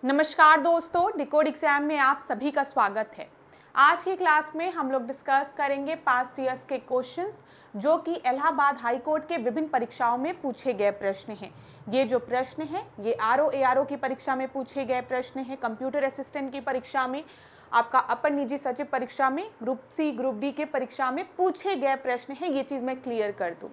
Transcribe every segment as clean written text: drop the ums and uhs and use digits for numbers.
नमस्कार दोस्तों, decode exam में आप सभी का स्वागत है। आज की क्लास में हम लोग डिस्कस करेंगे पास्ट ईयर्स के क्वेश्चंस जो कि इलाहाबाद हाई कोर्ट के विभिन्न परीक्षाओं में पूछे गए प्रश्न हैं। ये जो प्रश्न हैं ये आरओ एआरओ की परीक्षा में पूछे गए प्रश्न हैं, कंप्यूटर असिस्टेंट की परीक्षा में, आपका अपर निजी सचिव परीक्षा में, ग्रुप सी ग्रुप डी के परीक्षा में पूछे गए प्रश्न हैं। ये चीज़ मैं क्लियर कर दूँ।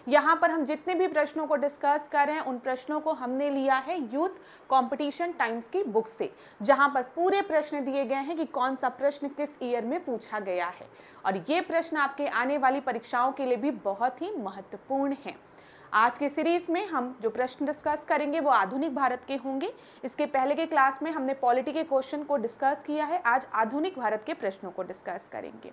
यहाँ पर हम जितने भी प्रश्नों को डिस्कस कर रहे हैं उन प्रश्नों को हमने लिया है यूथ कंपटीशन टाइम्स की बुक से, जहाँ पर पूरे प्रश्न दिए गए हैं कि कौन सा प्रश्न किस ईयर में पूछा गया है। और ये प्रश्न आपके आने वाली परीक्षाओं के लिए भी बहुत ही महत्वपूर्ण है। आज के सीरीज में हम जो प्रश्न डिस्कस करेंगे वो आधुनिक भारत के होंगे। इसके पहले के क्लास में हमने पॉलिटी के क्वेश्चन को डिस्कस किया है, आज आधुनिक भारत के प्रश्नों को डिस्कस करेंगे।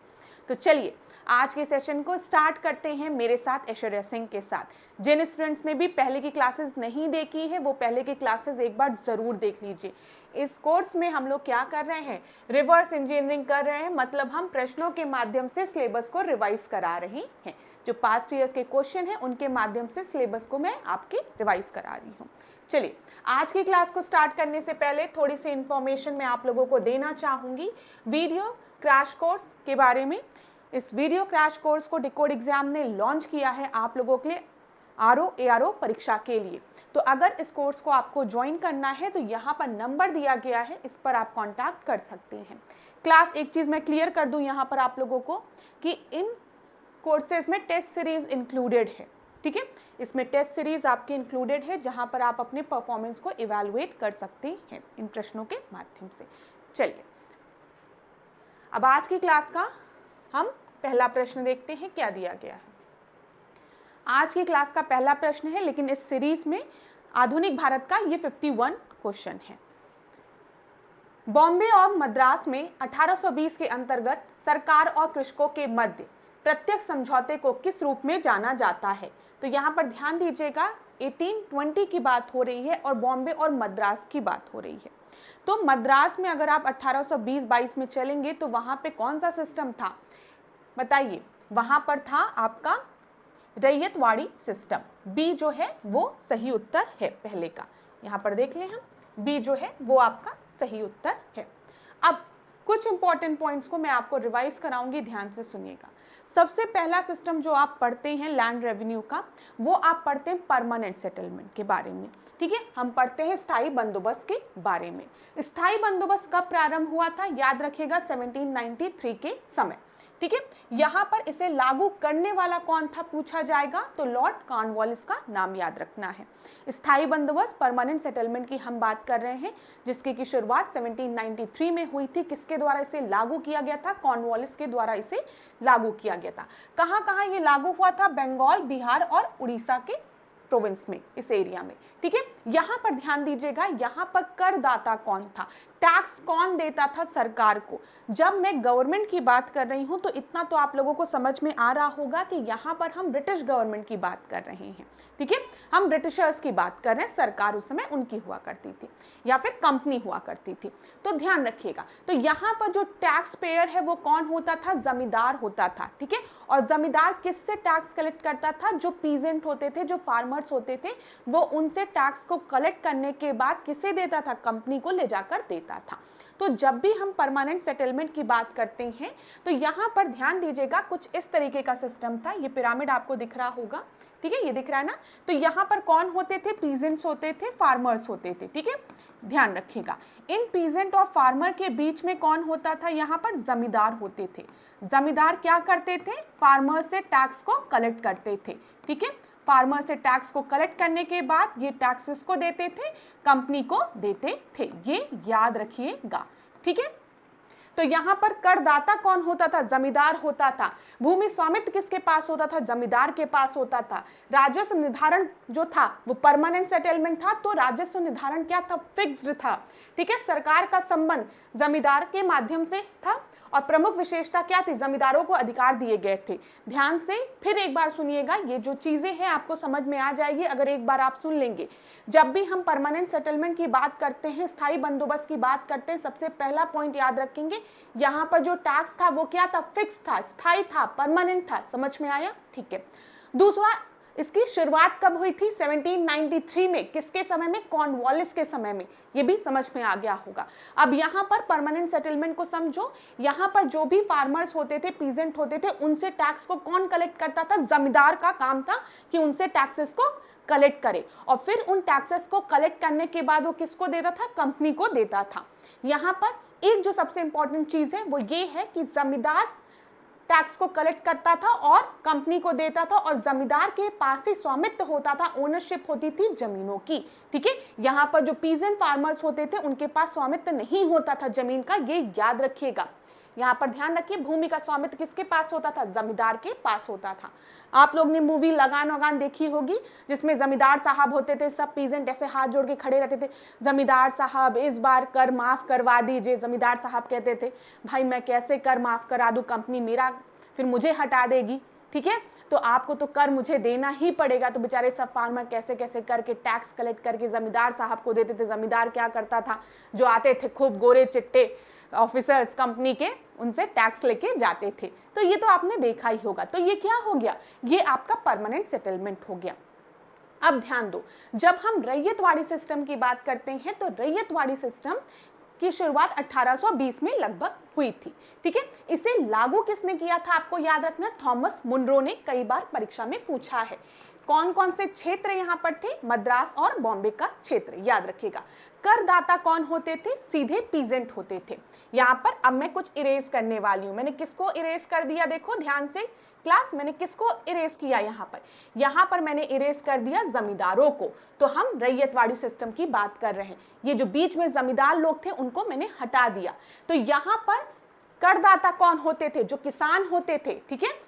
तो चलिए आज के सेशन को स्टार्ट करते हैं मेरे साथ ऐश्वर्या सिंह के साथ। जिन स्टूडेंट्स ने भी पहले की क्लासेस नहीं देखी है वो पहले की क्लासेस एक बार ज़रूर देख लीजिए। इस कोर्स में हम लोग क्या कर रहे हैं, रिवर्स इंजीनियरिंग कर रहे हैं, मतलब हम प्रश्नों के माध्यम से सिलेबस को रिवाइज करा रहे हैं। जो पास्ट ईयर्स के क्वेश्चन हैं उनके माध्यम से सिलेबस को मैं आपके रिवाइज करा रही हूँ। चलिए आज की क्लास को स्टार्ट करने से पहले थोड़ी सी इंफॉर्मेशन मैं आप लोगों को देना चाहूँगी वीडियो क्रैश कोर्स के बारे में। इस वीडियो क्रैश कोर्स को डिकोड एग्जाम ने लॉन्च किया है आप लोगों के लिए आरओ एआरओ परीक्षा के लिए। तो अगर इस कोर्स को आपको ज्वाइन करना है तो यहाँ पर नंबर दिया गया है, इस पर आप कांटेक्ट कर सकते हैं। क्लास एक चीज़ मैं क्लियर कर दूँ यहाँ पर आप लोगों को कि इन कोर्सेज में टेस्ट सीरीज इंक्लूडेड है, ठीक है। इसमें टेस्ट सीरीज आपकी इंक्लूडेड है जहाँ पर आप अपने परफॉर्मेंस को इवैल्यूएट कर सकते हैं इन प्रश्नों के माध्यम से। चलिए अब आज की क्लास का हम पहला प्रश्न देखते हैं क्या दिया गया है। आज की क्लास का पहला प्रश्न है, लेकिन इस सीरीज में आधुनिक भारत का ये 51 क्वेश्चन है। बॉम्बे और मद्रास में 1820 के अंतर्गत सरकार और कृषकों के मध्य प्रत्यक्ष समझौते को किस रूप में जाना जाता है। तो यहाँ पर ध्यान दीजिएगा 1820 की बात हो रही है और बॉम्बे और मद्रास की बात हो रही है। तो मद्रास में अगर आप 1820-22 में चलेंगे तो वहाँ पे कौन सा सिस्टम था बताइए। वहाँ पर था आपका रैयतवाड़ी सिस्टम। बी जो है वो सही उत्तर है पहले का। यहाँ पर देख लें हम, बी जो है वो आपका सही उत्तर है। अब कुछ इंपॉर्टेंट पॉइंट्स को मैं आपको रिवाइज कराऊंगी, ध्यान से सुनिएगा। सबसे पहला सिस्टम जो आप पढ़ते हैं लैंड रेवेन्यू का, वो आप पढ़ते हैं परमानेंट सेटलमेंट के बारे में, ठीक है। हम पढ़ते हैं स्थायी बंदोबस्त के बारे में। स्थायी बंदोबस्त कब प्रारंभ हुआ था, याद रखिएगा 1793 के समय, ठीक है। यहाँ पर इसे लागू करने वाला कौन था पूछा जाएगा तो लॉर्ड कॉर्नवालिस का नाम याद रखना है। स्थायी बंदोबस्त परमानेंट सेटलमेंट की हम बात कर रहे हैं, जिसकी की शुरुआत 1793 में हुई थी। किसके द्वारा इसे लागू किया गया था, कॉर्नवालिस के द्वारा इसे लागू किया गया था। कहाँ कहाँ ये लागू हुआ था, बंगाल, बिहार और उड़ीसा के प्रोविंस में, इस एरिया में, ठीक है। यहाँ पर ध्यान दीजिएगा, यहाँ पर करदाता कौन था, टैक्स कौन देता था सरकार को। जब मैं गवर्नमेंट की बात कर रही हूँ तो इतना तो आप लोगों को समझ में आ रहा होगा कि यहाँ पर हम ब्रिटिश गवर्नमेंट की बात कर रहे हैं, ठीक है। हम ब्रिटिशर्स की बात कर रहे हैं, सरकार उस समय उनकी हुआ करती थी या फिर कंपनी हुआ करती थी। तो ध्यान रखिएगा, तो यहाँ पर जो टैक्स पेयर है वो कौन होता था, जमींदार होता था, ठीक है। और जमींदार किससे टैक्स कलेक्ट करता था, जो पीजेंट होते थे, जो फार्मर्स होते थे, वो उनसे टैक्स को कलेक्ट करने के बाद किसे देता था, कंपनी को ले जाकर देता था। तो जब भी हम परमानेंट सेटलमेंट की बात करते हैं तो यहाँ पर ध्यान दीजिएगा कुछ इस तरीके का सिस्टम था। ये पिरामिड आपको दिख रहा होगा, ठीक है, ये दिख रहा है ना। तो यहाँ पर कौन होते थे, पीजेंट्स होते थे, फार्मर्स होते थे, ठीक है। ध्यान रखिएगा इन पीजेंट और फार्मर के बीच में कौन होता था, यहाँ पर जमींदार होते थे। जमींदार क्या करते थे, फार्मर से टैक्स को कलेक्ट करते थे, ठीक है। फार्मर से टैक्स को कलेक्ट करने के बाद ये टैक्सेस को देते थे, कंपनी को देते थे, ये याद रखिएगा, ठीक है। तो यहाँ पर करदाता कौन होता था, जमींदार होता था। भूमि स्वामित्व किसके पास होता था, जमींदार के पास होता था। राजस्व निर्धारण जो था वो परमानेंट सेटलमेंट था, तो राजस्व निर्धारण क्या था, फिक्स्ड था, ठीक है। सरकार का संबंध जमींदार के माध्यम से था और प्रमुख विशेषता क्या थी, जमींदारों को अधिकार दिए गए थे। ध्यान से फिर एक बार सुनिएगा, ये जो चीजें हैं आपको समझ में आ जाएगी अगर एक बार आप सुन लेंगे। जब भी हम परमानेंट सेटलमेंट की बात करते हैं, स्थायी बंदोबस्त की बात करते हैं, सबसे पहला पॉइंट याद रखेंगे, यहाँ पर जो टैक्स था वो क्या था, फिक्स था, स्थायी था, परमानेंट था। समझ में आया, ठीक है। दूसरा इसकी शुरुआत कब हुई थी? 1793 में। किसके समय में? कॉर्नवालिस के समय में। ये भी समझ में आ गया होगा। अब यहाँ पर परमानेंट सेटलमेंट को समझो। यहाँ पर जो भी फार्मर्स होते थे, पीजेंट होते थे, उनसे टैक्स को कौन कलेक्ट करता था? जमींदार का काम था कि उनसे टैक्सेस को कलेक्ट करे, और फिर उन टैक्सेस को कलेक्ट करने के बाद वो किसको देता था? कंपनी को देता था। यहाँ पर एक जो सबसे इंपॉर्टेंट चीज है वो ये है कि जमींदार टैक्स को कलेक्ट करता था और कंपनी को देता था, और जमींदार के पास ही स्वामित्व होता था, ओनरशिप होती थी जमीनों की। ठीक है, यहाँ पर जो पीजेंट फार्मर्स होते थे उनके पास स्वामित्व नहीं होता था जमीन का, ये याद रखिएगा। यहाँ पर ध्यान रखिए, भूमि का स्वामित्व किसके पास होता था? जमींदार के पास होता था। आप लोग ने मूवी लगान वगान देखी होगी, जिसमें जमींदार साहब होते थे, सब पीजेंट ऐसे हाथ जोड़ के खड़े रहते थे, जमींदार साहब इस बार कर माफ करवा दीजिए। जमींदार साहब कहते थे भाई मैं कैसे कर माफ करा दूं, कंपनी मेरा फिर मुझे हटा देगी। ठीक है, तो आपको तो कर मुझे देना ही पड़ेगा। तो बेचारे सब फार्मर कैसे कैसे करके टैक्स कलेक्ट करके जमींदार साहब को देते थे। जमींदार क्या करता था? जो आते थे खूब गोरे चिट्टे ऑफिसर्स कंपनी के, उनसे टैक्स लेके जाते थे। तो ये तो आपने देखा ही होगा। तो ये क्या हो गया? ये आपका परमानेंट सेटलमेंट हो गया। अब ध्यान दो, जब हम रैयतवाड़ी सिस्टम की बात करते हैं तो रैयतवाड़ी सिस्टम की शुरुआत 1820 में लगभग हुई थी। ठीक है, इसे लागू किसने किया था? आपको याद रखना, थॉमस मुनरो ने। कई बार परीक्षा में पूछा है। कौन कौन से क्षेत्र यहाँ पर थे? मद्रास और बॉम्बे का क्षेत्र, याद रखिएगा। करदाता कौन होते थे? सीधे पीजेंट होते थे। यहाँ पर अब मैं कुछ इरेज करने वाली हूँ। मैंने किसको इरेज कर दिया? देखो ध्यान से क्लास, मैंने किसको इरेज किया? यहाँ पर मैंने इरेज कर दिया जमींदारों को। तो हम रैयतवाड़ी सिस्टम की बात कर रहे हैं। ये जो बीच में जमींदार लोग थे उनको मैंने हटा दिया। तो यहाँ पर करदाता कौन होते थे? जो किसान होते थे। ठीक है,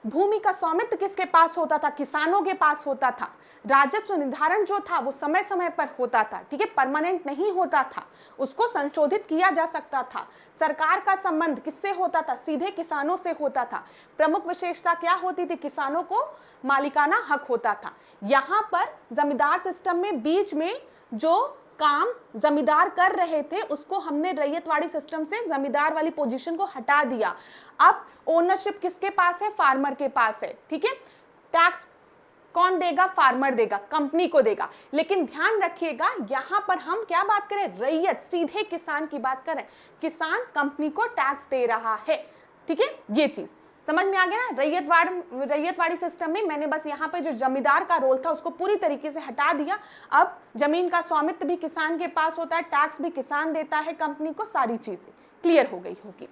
भूमि का स्वामित्व किसके पास होता था? किसानों के पास होता था। राजस्व निर्धारण जो था वो समय समय पर होता था। ठीक है, परमानेंट नहीं होता था, उसको संशोधित किया जा सकता था। सरकार का संबंध किससे होता था? सीधे किसानों से होता था। प्रमुख विशेषता क्या होती थी? किसानों को मालिकाना हक होता था। यहाँ पर जमींदार सिस्टम में बीच में जो काम जमींदार कर रहे थे उसको हमने रैयतवाड़ी सिस्टम से जमींदार वाली पोजीशन को हटा दिया। अब ओनरशिप किसके पास है? फार्मर के पास है। ठीक है, टैक्स कौन देगा? फार्मर देगा, कंपनी को देगा। लेकिन ध्यान रखिएगा, यहां पर हम क्या बात करें? रैयत, सीधे किसान की बात करें। किसान कंपनी को टैक्स दे रहा है। ठीक है, ये चीज समझ में आ गया ना। रैयतवाड़ी सिस्टम में मैंने बस यहाँ पे जो जमींदार का रोल था उसको पूरी तरीके से हटा दिया। अब जमीन का स्वामित्व भी किसान के पास होता है, टैक्स भी किसान देता है कंपनी को, सारी चीजें क्लियर हो गई होगी।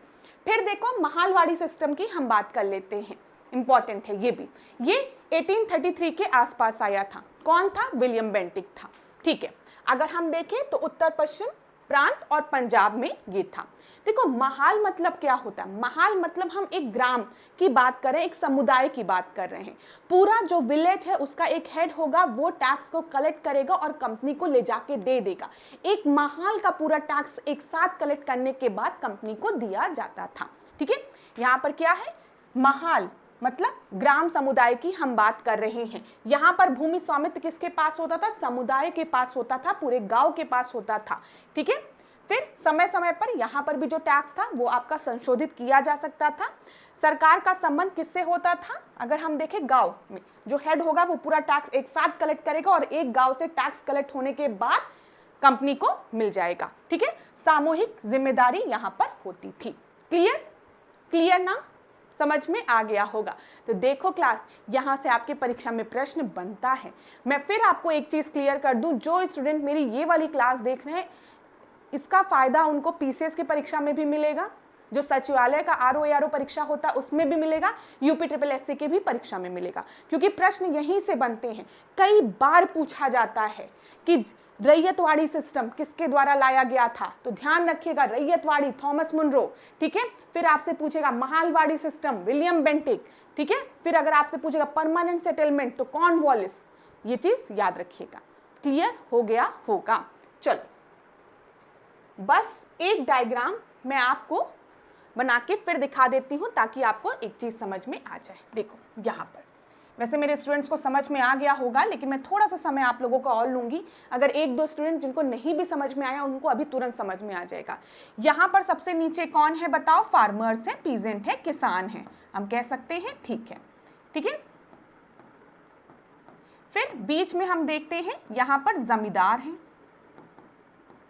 फिर देखो महालवाड़ी सिस्टम की हम बात कर लेते हैं, इंपॉर्टेंट है ये भी। ये 1833 के आसपास आया था। कौन था? विलियम बेंटिक था। ठीक है, अगर हम देखें तो उत्तर पश्चिम प्रांत और पंजाब में ये था। देखो महाल मतलब क्या होता है? महाल मतलब हम एक ग्राम की बात करें, एक समुदाय की बात कर रहे हैं। पूरा जो विलेज है उसका एक हेड होगा, वो टैक्स को कलेक्ट करेगा और कंपनी को ले जाके दे देगा। एक महाल का पूरा टैक्स एक साथ कलेक्ट करने के बाद कंपनी को दिया जाता था। ठीक है, यहाँ पर क्या है? महाल मतलब ग्राम समुदाय की हम बात कर रहे हैं। यहाँ पर भूमि स्वामित्व किसके पास होता था? समुदाय के पास होता था, पूरे गांव के पास होता था। ठीक है, फिर समय समय पर यहाँ पर भी जो टैक्स था वो आपका संशोधित किया जा सकता था। सरकार का संबंध किससे होता था? अगर हम देखें गांव में जो हेड होगा वो पूरा टैक्स एक साथ कलेक्ट करेगा और एक गांव से टैक्स कलेक्ट होने के बाद कंपनी को मिल जाएगा। ठीक है, सामूहिक जिम्मेदारी यहाँ पर होती थी। क्लियर ना? समझ में आ गया होगा। तो देखो क्लास, यहाँ से आपके परीक्षा में प्रश्न बनता है। मैं फिर आपको एक चीज क्लियर कर दूं, जो स्टूडेंट मेरी ये वाली क्लास देख रहे हैं इसका फायदा उनको पीसीएस की परीक्षा में भी मिलेगा, जो सचिवालय का आरओ परीक्षा होता है उसमें भी मिलेगा, यूपी ट्रिपल एससी की भी परीक्षा में मिलेगा, क्योंकि प्रश्न यहीं से बनते हैं। कई बार पूछा जाता है कि रैयतवाड़ी सिस्टम किसके द्वारा लाया गया था? तो ध्यान रखिएगा, रैयतवाड़ी थॉमस मुनरो। ठीक है, फिर आपसे पूछेगा महालवाड़ी सिस्टम विलियम बेंटिक। ठीक है, फिर अगर आपसे पूछेगा परमानेंट सेटलमेंट तो कॉर्नवालिस। ये चीज याद रखिएगा। क्लियर हो गया होगा? चलो बस एक डायग्राम मैं आपको बना के फिर दिखा देती हूँ ताकि आपको एक चीज समझ में आ जाए। देखो यहाँ पर, वैसे मेरे स्टूडेंट्स को समझ में आ गया होगा, लेकिन मैं थोड़ा सा समय आप लोगों का और लूंगी। अगर एक दो स्टूडेंट जिनको नहीं भी समझ में आया उनको अभी तुरंत समझ में आ जाएगा। यहाँ पर सबसे नीचे कौन है बताओ? फार्मर्स है, पीजेंट है, किसान है, हम कह सकते हैं। ठीक है, ठीक है, फिर बीच में हम देखते हैं यहां पर जमींदार हैं,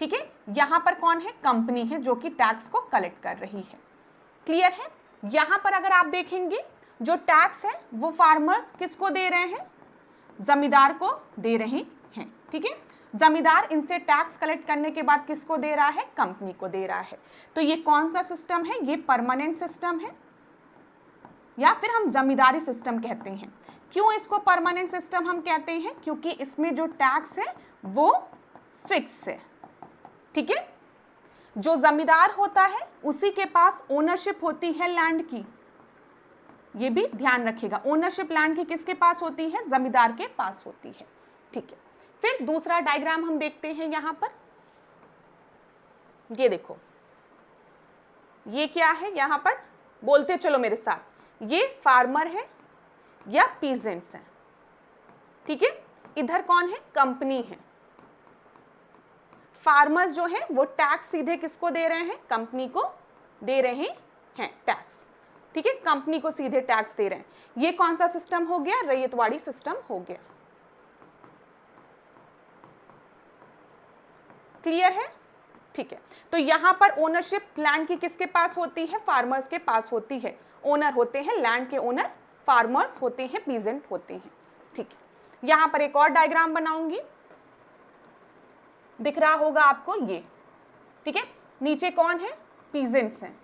ठीक है। यहां पर कौन है? कंपनी है जो कि टैक्स को कलेक्ट कर रही है। क्लियर है? यहां पर अगर आप देखेंगे जो टैक्स है वो फार्मर्स किसको दे रहे हैं? जमींदार को दे रहे हैं, ठीक है। जमींदार इनसे टैक्स कलेक्ट करने के बाद किसको दे रहा है? कंपनी को दे रहा है। तो ये कौन सा सिस्टम है? ये परमानेंट सिस्टम है या फिर हम जमींदारी सिस्टम कहते हैं। क्यों इसको परमानेंट सिस्टम हम कहते हैं? क्योंकि इसमें जो टैक्स है वो फिक्स है, ठीक है। जो जमींदार होता है उसी के पास ओनरशिप होती है लैंड की, ये भी ध्यान रखिएगा। ओनरशिप लैंड की किसके पास होती है? जमींदार के पास होती है, ठीक है। फिर दूसरा डायग्राम हम देखते हैं यहां पर। ये देखो, ये क्या है? यहां पर बोलते चलो मेरे साथ, ये फार्मर है या पीजेंट्स हैं, ठीक है। इधर कौन है? कंपनी है। फार्मर्स जो है वो टैक्स सीधे किसको दे रहे हैं? कंपनी को दे रहे हैं टैक्स, ठीक है। कंपनी को सीधे टैक्स दे रहे हैं। ये कौन सा सिस्टम हो गया? रैयतवाड़ी सिस्टम हो गया। क्लियर है? ठीक है। तो यहां पर ओनरशिप लैंड की किसके पास होती है? फार्मर्स के पास होती है। ओनर होते हैं लैंड के, ओनर फार्मर्स होते हैं, पीजेंट होते हैं, ठीक है। यहां पर एक और डायग्राम बनाऊंगी, दिख रहा होगा आपको ये, ठीक है। नीचे कौन है? पीजेंट्स हैं,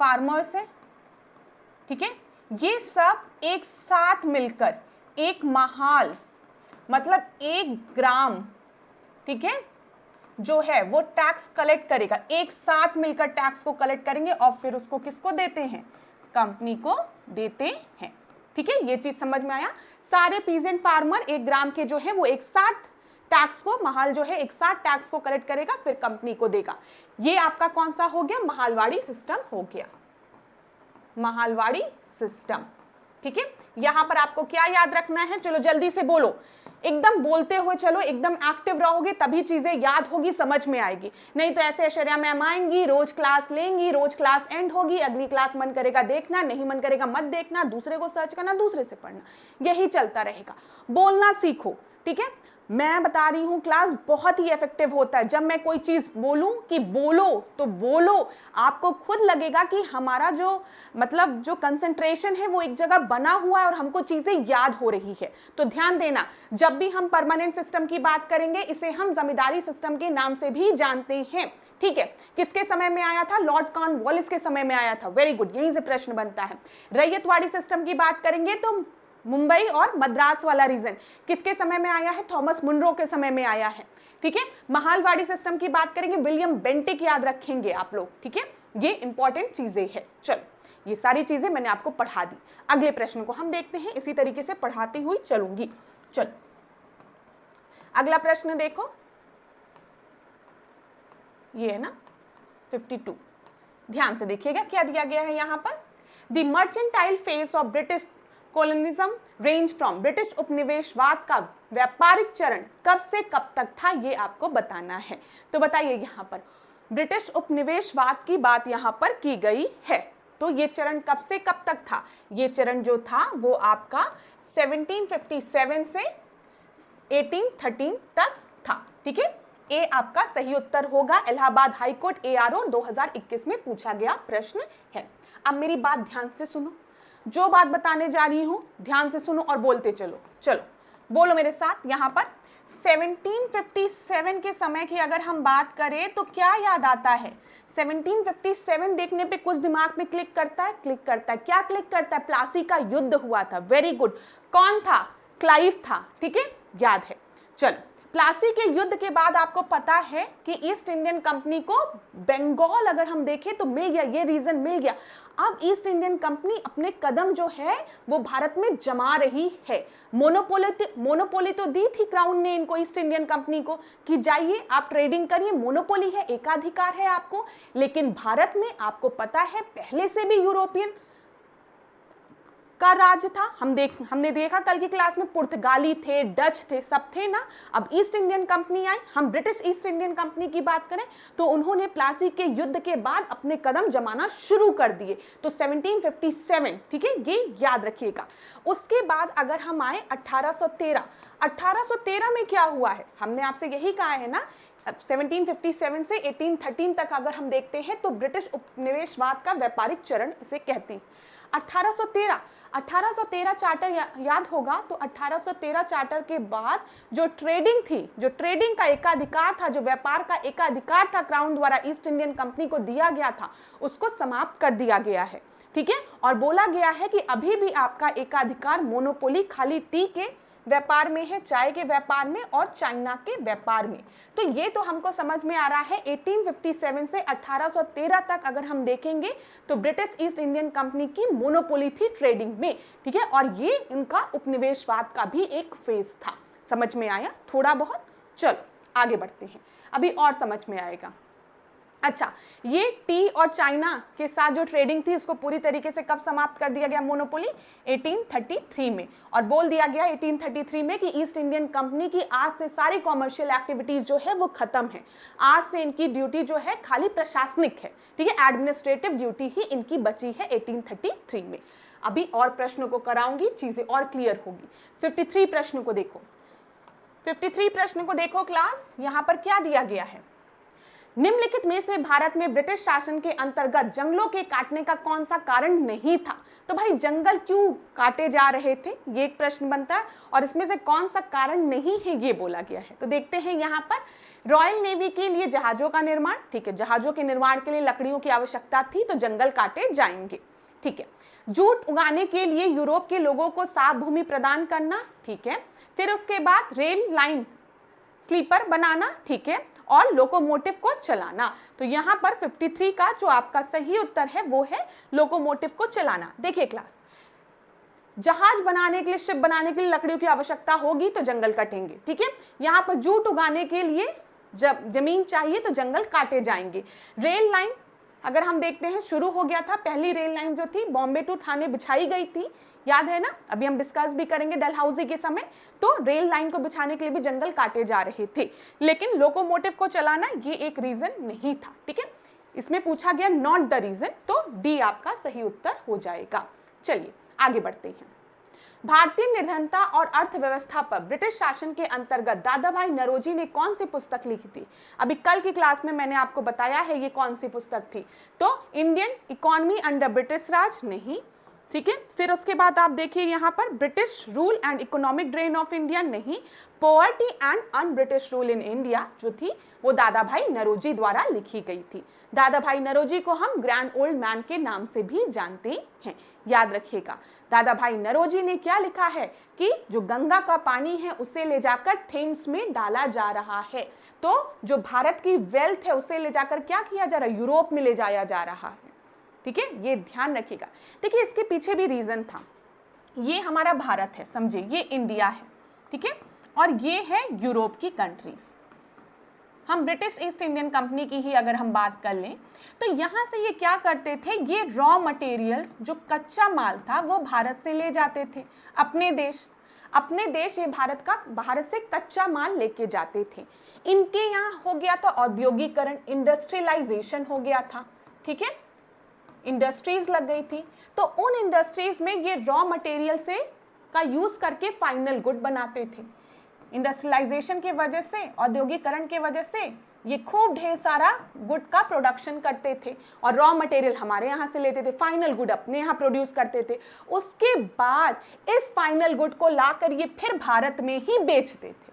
फार्मर्स हैं, ठीक है। ये सब एक साथ मिलकर एक महाल, मतलब 1 ग्राम, ठीक है, जो है वो टैक्स कलेक्ट करेगा। एक साथ मिलकर टैक्स को कलेक्ट करेंगे और फिर उसको किसको देते हैं? कंपनी को देते हैं, ठीक है। ये चीज समझ में आया? सारे पीजेंट फार्मर 1 ग्राम के जो है वो एक साथ टैक्स को, महाल जो है एक साथ टैक्स को कलेक्ट करेगा, फिर कंपनी को देगा। ये आपका कौन सा हो गया? महालवाड़ी सिस्टम हो गया, महालवाड़ी सिस्टम, ठीक है। यहां पर आपको क्या याद रखना है? चलो जल्दी से बोलो, एकदम बोलते हुए चलो, एकदम एक्टिव रहोगे तभी चीजें याद होगी, समझ में आएगी। नहीं तो ऐसे ऐश्वर्या मैम आएंगी, रोज क्लास लेंगी, रोज क्लास एंड होगी, अगली क्लास मन करेगा देखना, नहीं मन करेगा मत देखना, दूसरे को सर्च करना, दूसरे से पढ़ना, यही चलता रहेगा। बोलना सीखो, ठीक है। मैं बता रही हूं क्लास बहुत ही इफेक्टिव होता है जब मैं कोई चीज बोलूं कि बोलो तो बोलो, आपको खुद लगेगा कि हमारा जो मतलब जो कंसंट्रेशन है वो एक जगह बना हुआ है और हमको चीजें याद हो रही है। तो ध्यान देना, जब भी हम परमानेंट सिस्टम की बात करेंगे इसे हम जमींदारी सिस्टम के नाम से भी जानते हैं, ठीक है। किसके समय में आया था? लॉर्ड कॉर्नवालिस के समय में आया था। वेरी गुड, यहीं से प्रश्न बनता है। रैयतवाड़ी सिस्टम की बात करेंगे तो मुंबई और मद्रास वाला रीजन किसके समय में आया है? थॉमस मुनरो के समय में आया है, ठीक है। महालवाड़ी सिस्टम की बात करेंगे, विलियम बेंटिक याद रखेंगे आप लोग, ठीक है। ये इंपॉर्टेंट चीजें हैं। चलो ये सारी चीजें मैंने आपको पढ़ा दी। अगले प्रश्न को हम देखते हैं, इसी तरीके से पढ़ाती हुई चलूंगी। चलो अगला प्रश्न देखो, ये है ना 52, ध्यान से देखिएगा क्या दिया गया है यहां पर। The mercantile phase of British colonialism range from, British उपनिवेशवाद का व्यापारिक चरण कब से कब तक था, ये आपको बताना है। तो बताइए यहाँ पर ब्रिटिश उपनिवेशवाद की बात यहाँ पर की गई है, तो ये चरण कब से कब तक था? ये चरण जो था वो आपका 1757 से 1813 तक था, ठीक है। ए आपका सही उत्तर होगा। इलाहाबाद हाईकोर्ट ARO 2021 में पूछा गया प्रश्न है। अब मेरी बात ध्यान से सुनो, जो बात बताने जा रही हूं ध्यान से सुनो और बोलते चलो। चलो बोलो मेरे साथ, यहां पर 1757 के समय की अगर हम बात करें तो क्या याद आता है? 1757 देखने पे कुछ दिमाग में क्लिक करता है? क्लिक करता है, क्या क्लिक करता है? प्लासी का युद्ध हुआ था। वेरी गुड, कौन था? क्लाइव था, ठीक है, याद है। चलो प्लासी के युद्ध के बाद आपको पता है कि ईस्ट इंडियन कंपनी को बंगाल अगर हम देखें तो मिल गया, ये रीजन मिल गया। अब ईस्ट इंडियन कंपनी अपने कदम जो है वो भारत में जमा रही है। मोनोपोली तो दी थी क्राउन ने इनको, ईस्ट इंडियन कंपनी को, कि जाइए आप ट्रेडिंग करिए, मोनोपोली है, एकाधिकार है आपको। लेकिन भारत में आपको पता है पहले से भी यूरोपियन का राज था। हमने देखा कल की क्लास में पुर्तगाली थे, डच थे, सब थे ना। अब ईस्ट इंडियन कंपनी आई, हम ब्रिटिश ईस्ट इंडियन कंपनी की बात करें तो उन्होंने प्लासी के युद्ध के बाद अपने कदम जमाना शुरू कर दिए, तो 1757, ठीक है, ये याद रखिएगा। उसके बाद अगर हम आए 1813 में क्या हुआ है, हमने आपसे यही कहा है ना, 1757 से 1813 तक अगर हम देखते हैं तो ब्रिटिश उपनिवेशवाद का व्यापारिक चरण इसे कहते हैं। 1813 चार्टर याद होगा, तो 1813 चार्टर के बाद जो ट्रेडिंग थी, जो ट्रेडिंग का एकाधिकार था, जो व्यापार का एकाधिकार था क्राउन द्वारा ईस्ट इंडियन कंपनी को दिया गया था, उसको समाप्त कर दिया गया है, ठीक है। और बोला गया है कि अभी भी आपका एकाधिकार मोनोपोली खाली टी के व्यापार में है, चाय के व्यापार में और चाइना के व्यापार में। तो ये तो हमको समझ में आ रहा है 1857 से 1813 तक अगर हम देखेंगे तो ब्रिटिश ईस्ट इंडियन कंपनी की मोनोपोली थी ट्रेडिंग में, ठीक है। और ये इनका उपनिवेशवाद का भी एक फेज था। समझ में आया थोड़ा बहुत? चलो आगे बढ़ते हैं, अभी और समझ में आएगा। अच्छा, ये टी और चाइना के साथ जो ट्रेडिंग थी उसको पूरी तरीके से कब समाप्त कर दिया गया मोनोपोली? 1833 में। और बोल दिया गया 1833 में कि ईस्ट इंडियन कंपनी की आज से सारी कॉमर्शियल एक्टिविटीज जो है वो खत्म है। आज से इनकी ड्यूटी जो है खाली प्रशासनिक है, ठीक है, एडमिनिस्ट्रेटिव ड्यूटी ही इनकी बची है 1833 में। अभी और प्रश्नों को कराऊंगी, चीजें और क्लियर होगी। 53 प्रश्न को देखो, 53 प्रश्न को देखो क्लास, यहां पर क्या दिया गया है? निम्नलिखित में से भारत में ब्रिटिश शासन के अंतर्गत जंगलों के काटने का कौन सा कारण नहीं था? तो भाई जंगल क्यों काटे जा रहे थे, ये एक प्रश्न बनता है, और इसमें से कौन सा कारण नहीं है ये बोला गया है। तो देखते हैं यहाँ पर, रॉयल नेवी के लिए जहाजों का निर्माण, ठीक है, जहाजों के निर्माण के लिए लकड़ियों की आवश्यकता थी तो जंगल काटे जाएंगे, ठीक है। जूट उगाने के लिए यूरोप के लोगों को साफ भूमि प्रदान करना, ठीक है। फिर उसके बाद रेल लाइन स्लीपर बनाना, ठीक है, और लोकोमोटिव को चलाना। तो यहां पर 53 का जो आपका सही उत्तर है वो है लोकोमोटिव को चलाना। देखिए क्लास, जहाज बनाने के लिए, शिप बनाने के लिए लकड़ियों की आवश्यकता होगी तो जंगल कटेंगे, ठीक है। यहां पर जूट उगाने के लिए जब जमीन चाहिए तो जंगल काटे जाएंगे। रेल लाइन अगर हम देखते हैं शुरू हो गया था, पहली रेल लाइन जो थी बॉम्बे टू थाने बिछाई गई थी, याद है ना, अभी हम डिस्कस भी करेंगे डलहौजी के समय। तो रेल लाइन को बिछाने के लिए भी जंगल काटे जा रहे थे, लेकिन लोकोमोटिव को चलाना ये एक रीजन नहीं था, ठीक है। इसमें पूछा गया नॉट द रीजन, तो डी आपका सही उत्तर हो जाएगा। चलिए आगे बढ़ते हैं। भारतीय निर्धनता और अर्थव्यवस्था पर ब्रिटिश शासन के अंतर्गत दादा भाई नौरोजी ने कौन सी पुस्तक लिखी थी? अभी कल की क्लास में मैंने आपको बताया है ये कौन सी पुस्तक थी। तो इंडियन इकोनॉमी अंडर ब्रिटिश राज, नहीं, ठीक है। फिर उसके बाद आप देखिए यहाँ पर British rule and economic drain of India, नहीं। Poverty and un British rule in India जो थी वो दादा भाई नौरोजी द्वारा लिखी गई थी। दादा भाई नौरोजी को हम ग्रैंड ओल्ड मैन के नाम से भी जानते हैं, याद रखिएगा। दादा भाई नौरोजी ने क्या लिखा है कि जो गंगा का पानी है उसे ले जाकर थेम्स में डाला जा रहा है। तो जो भारत की वेल्थ है उसे ले जाकर क्या किया जा रहा है? यूरोप में ले जाया जा रहा है, ठीक है, ये ध्यान रखिएगा। देखिए इसके पीछे भी रीजन था, ये हमारा भारत है, समझिए, ये इंडिया है, ठीक है, और ये है यूरोप की कंट्रीज। हम ब्रिटिश ईस्ट इंडियन कंपनी की ही अगर हम बात कर लें तो यहां से ये क्या करते थे, ये रॉ मटेरियल्स जो कच्चा माल था वो भारत से ले जाते थे अपने देश, ये भारत से कच्चा माल लेके जाते थे। इनके यहाँ हो गया था औद्योगिकरण, इंडस्ट्रियलाइजेशन हो गया था, ठीक है, इंडस्ट्रीज लग गई थी। तो उन इंडस्ट्रीज में ये रॉ मटेरियल से का यूज करके फाइनल गुड बनाते थे। इंडस्ट्रियलाइजेशन के वजह से, औद्योगिकरण के वजह से ये खूब ढेर सारा गुड का प्रोडक्शन करते थे और रॉ मटेरियल हमारे यहाँ से लेते थे, फाइनल गुड अपने यहाँ प्रोड्यूस करते थे। उसके बाद इस फाइनल गुड को लाकर ये फिर भारत में ही बेचते थे।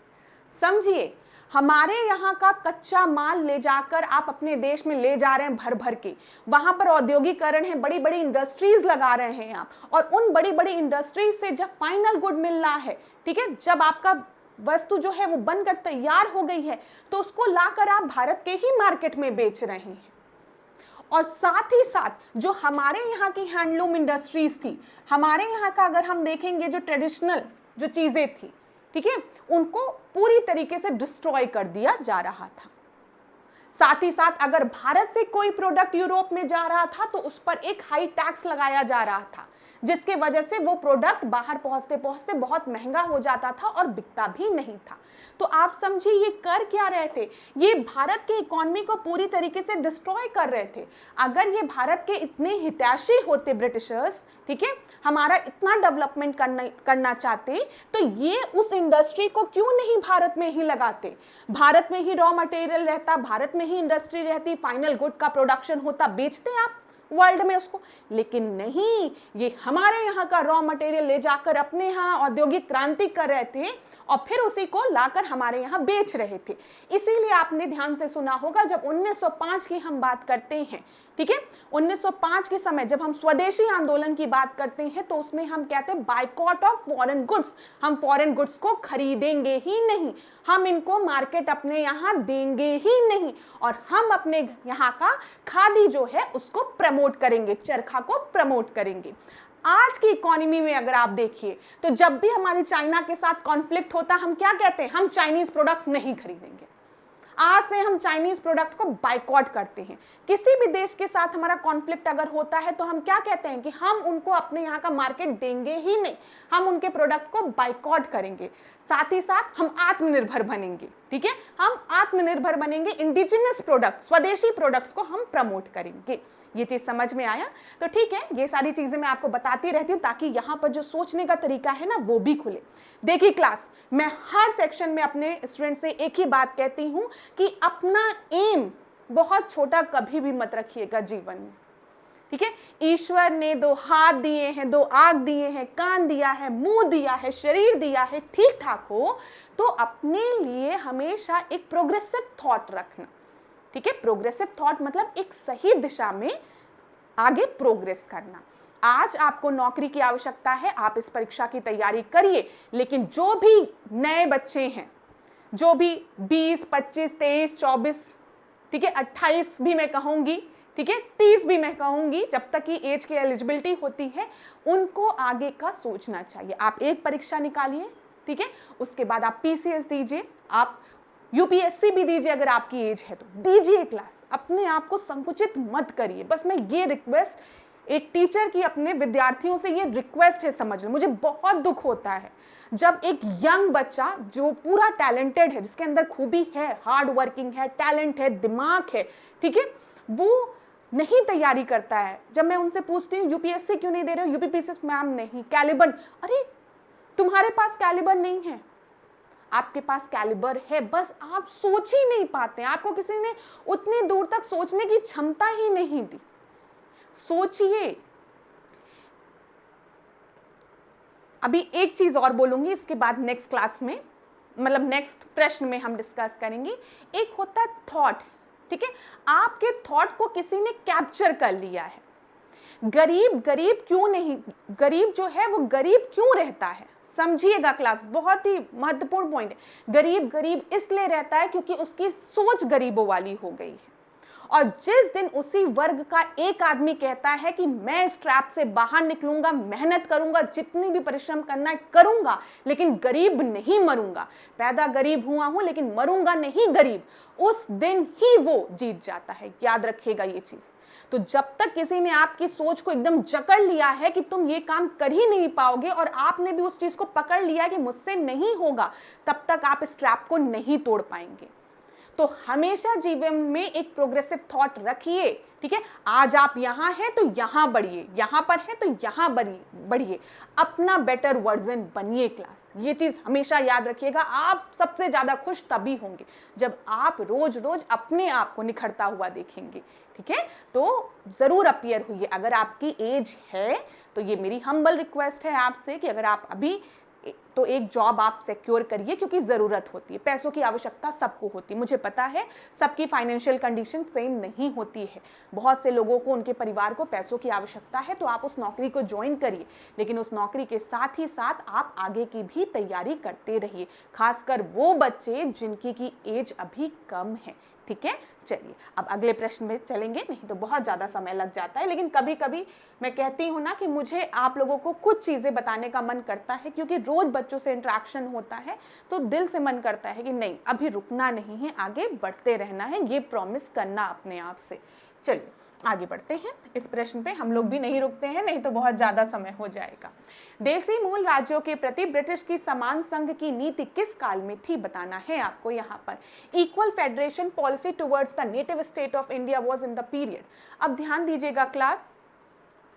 समझिए, हमारे यहाँ का कच्चा माल ले जाकर आप अपने देश में ले जा रहे हैं भर भर के, वहां पर औद्योगिकरण है, बड़ी बड़ी इंडस्ट्रीज लगा रहे हैं आप, और उन बड़ी बड़ी इंडस्ट्रीज से जब फाइनल गुड मिल रहा है, ठीक है, जब आपका वस्तु जो है वो बनकर तैयार हो गई है तो उसको लाकर आप भारत के ही मार्केट में बेच रहे हैं। और साथ ही साथ जो हमारे यहाँ की हैंडलूम इंडस्ट्रीज थी, हमारे यहाँ का अगर हम देखेंगे जो ट्रेडिशनल जो चीजें थी, ठीक है, उनको पूरी तरीके से डिस्ट्रॉय कर दिया जा रहा था। साथ ही साथ अगर भारत से कोई प्रोडक्ट यूरोप में जा रहा था तो उस पर एक हाई टैक्स लगाया जा रहा था, जिसके वजह से वो प्रोडक्ट बाहर पहुंचते पहुंचते बहुत महंगा हो जाता था और बिकता भी नहीं था। तो आप समझिए ये कर क्या रहे थे, ये भारत की इकोनॉमी को पूरी तरीके से डिस्ट्रॉय कर रहे थे। अगर ये भारत के इतने हितैषी होते ब्रिटिशर्स, ठीक है, हमारा इतना डेवलपमेंट करना चाहते, तो ये उस इंडस्ट्री को क्यों नहीं भारत में ही लगाते, भारत में ही रॉ मटेरियल रहता, भारत में ही इंडस्ट्री रहती, फाइनल गुड का प्रोडक्शन होता, बेचते आप वर्ल्ड में उसको। लेकिन नहीं, ये हमारे यहाँ का रॉ मटेरियल ले जाकर अपने यहाँ औद्योगिक क्रांति कर रहे थे और फिर उसी को लाकर हमारे यहाँ बेच रहे थे। इसीलिए आपने ध्यान से सुना होगा, जब 1905 की हम बात करते हैं, ठीक है, 1905 के समय जब हम स्वदेशी आंदोलन की बात करते हैं, तो उसमें हम कहते हैं बाइकॉट ऑफ फॉरेन गुड्स, हम फॉरेन गुड्स को खरीदेंगे ही नहीं, हम इनको मार्केट अपने यहाँ देंगे ही नहीं, और हम अपने यहाँ का खादी जो है उसको प्रमोट करेंगे, चरखा को प्रमोट करेंगे। आज की इकोनॉमी में अगर आप देखिए, तो जब भी हमारी चाइना के साथ कॉन्फ्लिक्ट होता, हम क्या कहते हैं, हम चाइनीज प्रोडक्ट नहीं खरीदेंगे। आज से हम चाइनीज प्रोडक्ट को बाइकॉट करते हैं। किसी भी देश के साथ हमारा कॉन्फ्लिक्ट अगर होता है तो हम क्या कहते हैं कि हम उनको अपने यहाँ का मार्केट देंगे ही नहीं, हम उनके प्रोडक्ट को बाइकॉट करेंगे। साथ ही साथ हम आत्मनिर्भर बनेंगे, ठीक है, हम आत्मनिर्भर बनेंगे, इंडिजिनस प्रोडक्ट, स्वदेशी प्रोडक्ट्स को हम प्रमोट करेंगे। ये चीज समझ में आया? तो ठीक है, ये सारी चीजें मैं आपको बताती रहती हूँ ताकि यहाँ पर जो सोचने का तरीका है ना वो भी खुले। देखिए क्लास, मैं हर सेक्शन में अपने स्टूडेंट से एक ही बात कहती हूँ कि अपना एम बहुत छोटा कभी भी मत रखिएगा जीवन में, ठीक है। ईश्वर ने 2 हाथ दिए हैं, 2 आंख दिए हैं, कान दिया है, मुंह दिया है, शरीर दिया है, ठीक ठाक हो तो अपने लिए हमेशा एक प्रोग्रेसिव थॉट रखना, ठीक है। प्रोग्रेसिव थॉट मतलब एक सही दिशा में आगे प्रोग्रेस करना। आज आपको नौकरी की आवश्यकता है, आप इस परीक्षा की तैयारी करिए, लेकिन जो भी नए बच्चे हैं, जो भी 20, 25, 23, 24, ठीक है, 28 भी मैं कहूंगी, ठीक है, 30 भी मैं कहूंगी, जब तक कि एज की एलिजिबिलिटी होती है, उनको आगे का सोचना चाहिए। आप एक परीक्षा निकालिए, ठीक है, उसके बाद आप पीसीएस दीजिए, आप यूपीएससी भी दीजिए, अगर आपकी एज है तो दीजिए क्लास, अपने आप को संकुचित मत करिए। बस मैं ये रिक्वेस्ट एक टीचर की अपने विद्यार्थियों से ये रिक्वेस्ट है, समझ लो, मुझे बहुत दुख होता है जब एक यंग बच्चा जो पूरा टैलेंटेड है, जिसके अंदर खूबी है, हार्ड वर्किंग है, टैलेंट है, दिमाग है, ठीक है, वो नहीं तैयारी करता है। जब मैं उनसे पूछती हूँ यूपीएससी क्यों नहीं दे रहे हो, यूपीपीसीएस मैम नहीं, कैलिबर, अरे तुम्हारे पास कैलिबर नहीं है, आपके पास कैलिबर है, बस आप सोच ही नहीं पाते, आपको किसी ने उतनी दूर तक सोचने की क्षमता ही नहीं दी। सोचिए। अभी एक चीज और बोलूंगी, इसके बाद नेक्स्ट क्लास में, मतलब नेक्स्ट प्रश्न में हम डिस्कस करेंगे। एक होता है थॉट, ठीक है, आपके थॉट को किसी ने कैप्चर कर लिया है। गरीब गरीब क्यों नहीं, गरीब जो है वो गरीब क्यों रहता है, समझिएगा क्लास, बहुत ही महत्वपूर्ण पॉइंट है। गरीब गरीब इसलिए रहता है क्योंकि उसकी सोच गरीबों वाली हो गई है। और जिस दिन उसी वर्ग का एक आदमी कहता है कि मैं इस ट्रैप से बाहर निकलूंगा, मेहनत करूंगा, जितनी भी परिश्रम करना है करूंगा, लेकिन गरीब नहीं मरूंगा, पैदा गरीब हुआ हूं लेकिन मरूंगा नहीं गरीब, उस दिन ही वो जीत जाता है। याद रखिएगा ये चीज। तो जब तक किसी ने आपकी सोच को एकदम जकड़ लिया है कि तुम ये काम कर ही नहीं पाओगे, और आपने भी उस चीज को पकड़ लिया है कि मुझसे नहीं होगा, तब तक आप इस ट्रैप को नहीं तोड़ पाएंगे। तो हमेशा जीवन में एक प्रोग्रेसिव थॉट रखिए, ठीक है। आज आप यहाँ हैं तो यहाँ बढ़िए, यहाँ पर है तो यहाँ बढ़िए, अपना बेटर वर्जन बनिए क्लास। ये चीज हमेशा याद रखिएगा। आप सबसे ज्यादा खुश तभी होंगे जब आप रोज रोज अपने आप को निखरता हुआ देखेंगे, ठीक है। तो जरूर अपीयर हुई। अगर आपकी एज है तो ये मेरी हम्बल रिक्वेस्ट है आपसे कि अगर आप अभी, तो एक जॉब आप सिक्योर करिए, क्योंकि ज़रूरत होती है, पैसों की आवश्यकता सबको होती है। मुझे पता है सबकी फाइनेंशियल कंडीशन सेम नहीं होती है, बहुत से लोगों को, उनके परिवार को पैसों की आवश्यकता है, तो आप उस नौकरी को ज्वाइन करिए, लेकिन उस नौकरी के साथ ही साथ आप आगे की भी तैयारी करते रहिए, खासकर वो बच्चे जिनकी की एज अभी कम है, ठीक है। चलिए अब अगले प्रश्न में चलेंगे, नहीं तो बहुत ज़्यादा समय लग जाता है, लेकिन कभी कभी मैं कहती हूँ ना कि मुझे आप लोगों को कुछ चीज़ें बताने का मन करता है, क्योंकि रोज़ बच्चों से इंटरेक्शन होता है, तो दिल से मन करता है कि नहीं, अभी रुकना नहीं है, आगे बढ़ते रहना है, ये प्रॉमिस करना अपने आप से। चलिए आगे बढ़ते हैं, इस प्रश्न पे हम लोग भी नहीं रुकते हैं, नहीं तो बहुत ज्यादा समय हो जाएगा। देसी मूल राज्यों के प्रति ब्रिटिश की समान संघ की नीति किस काल में थी, बताना है आपको यहाँ पर। Equal federation policy towards the native state of India was in the period. अब ध्यान दीजिएगा क्लास,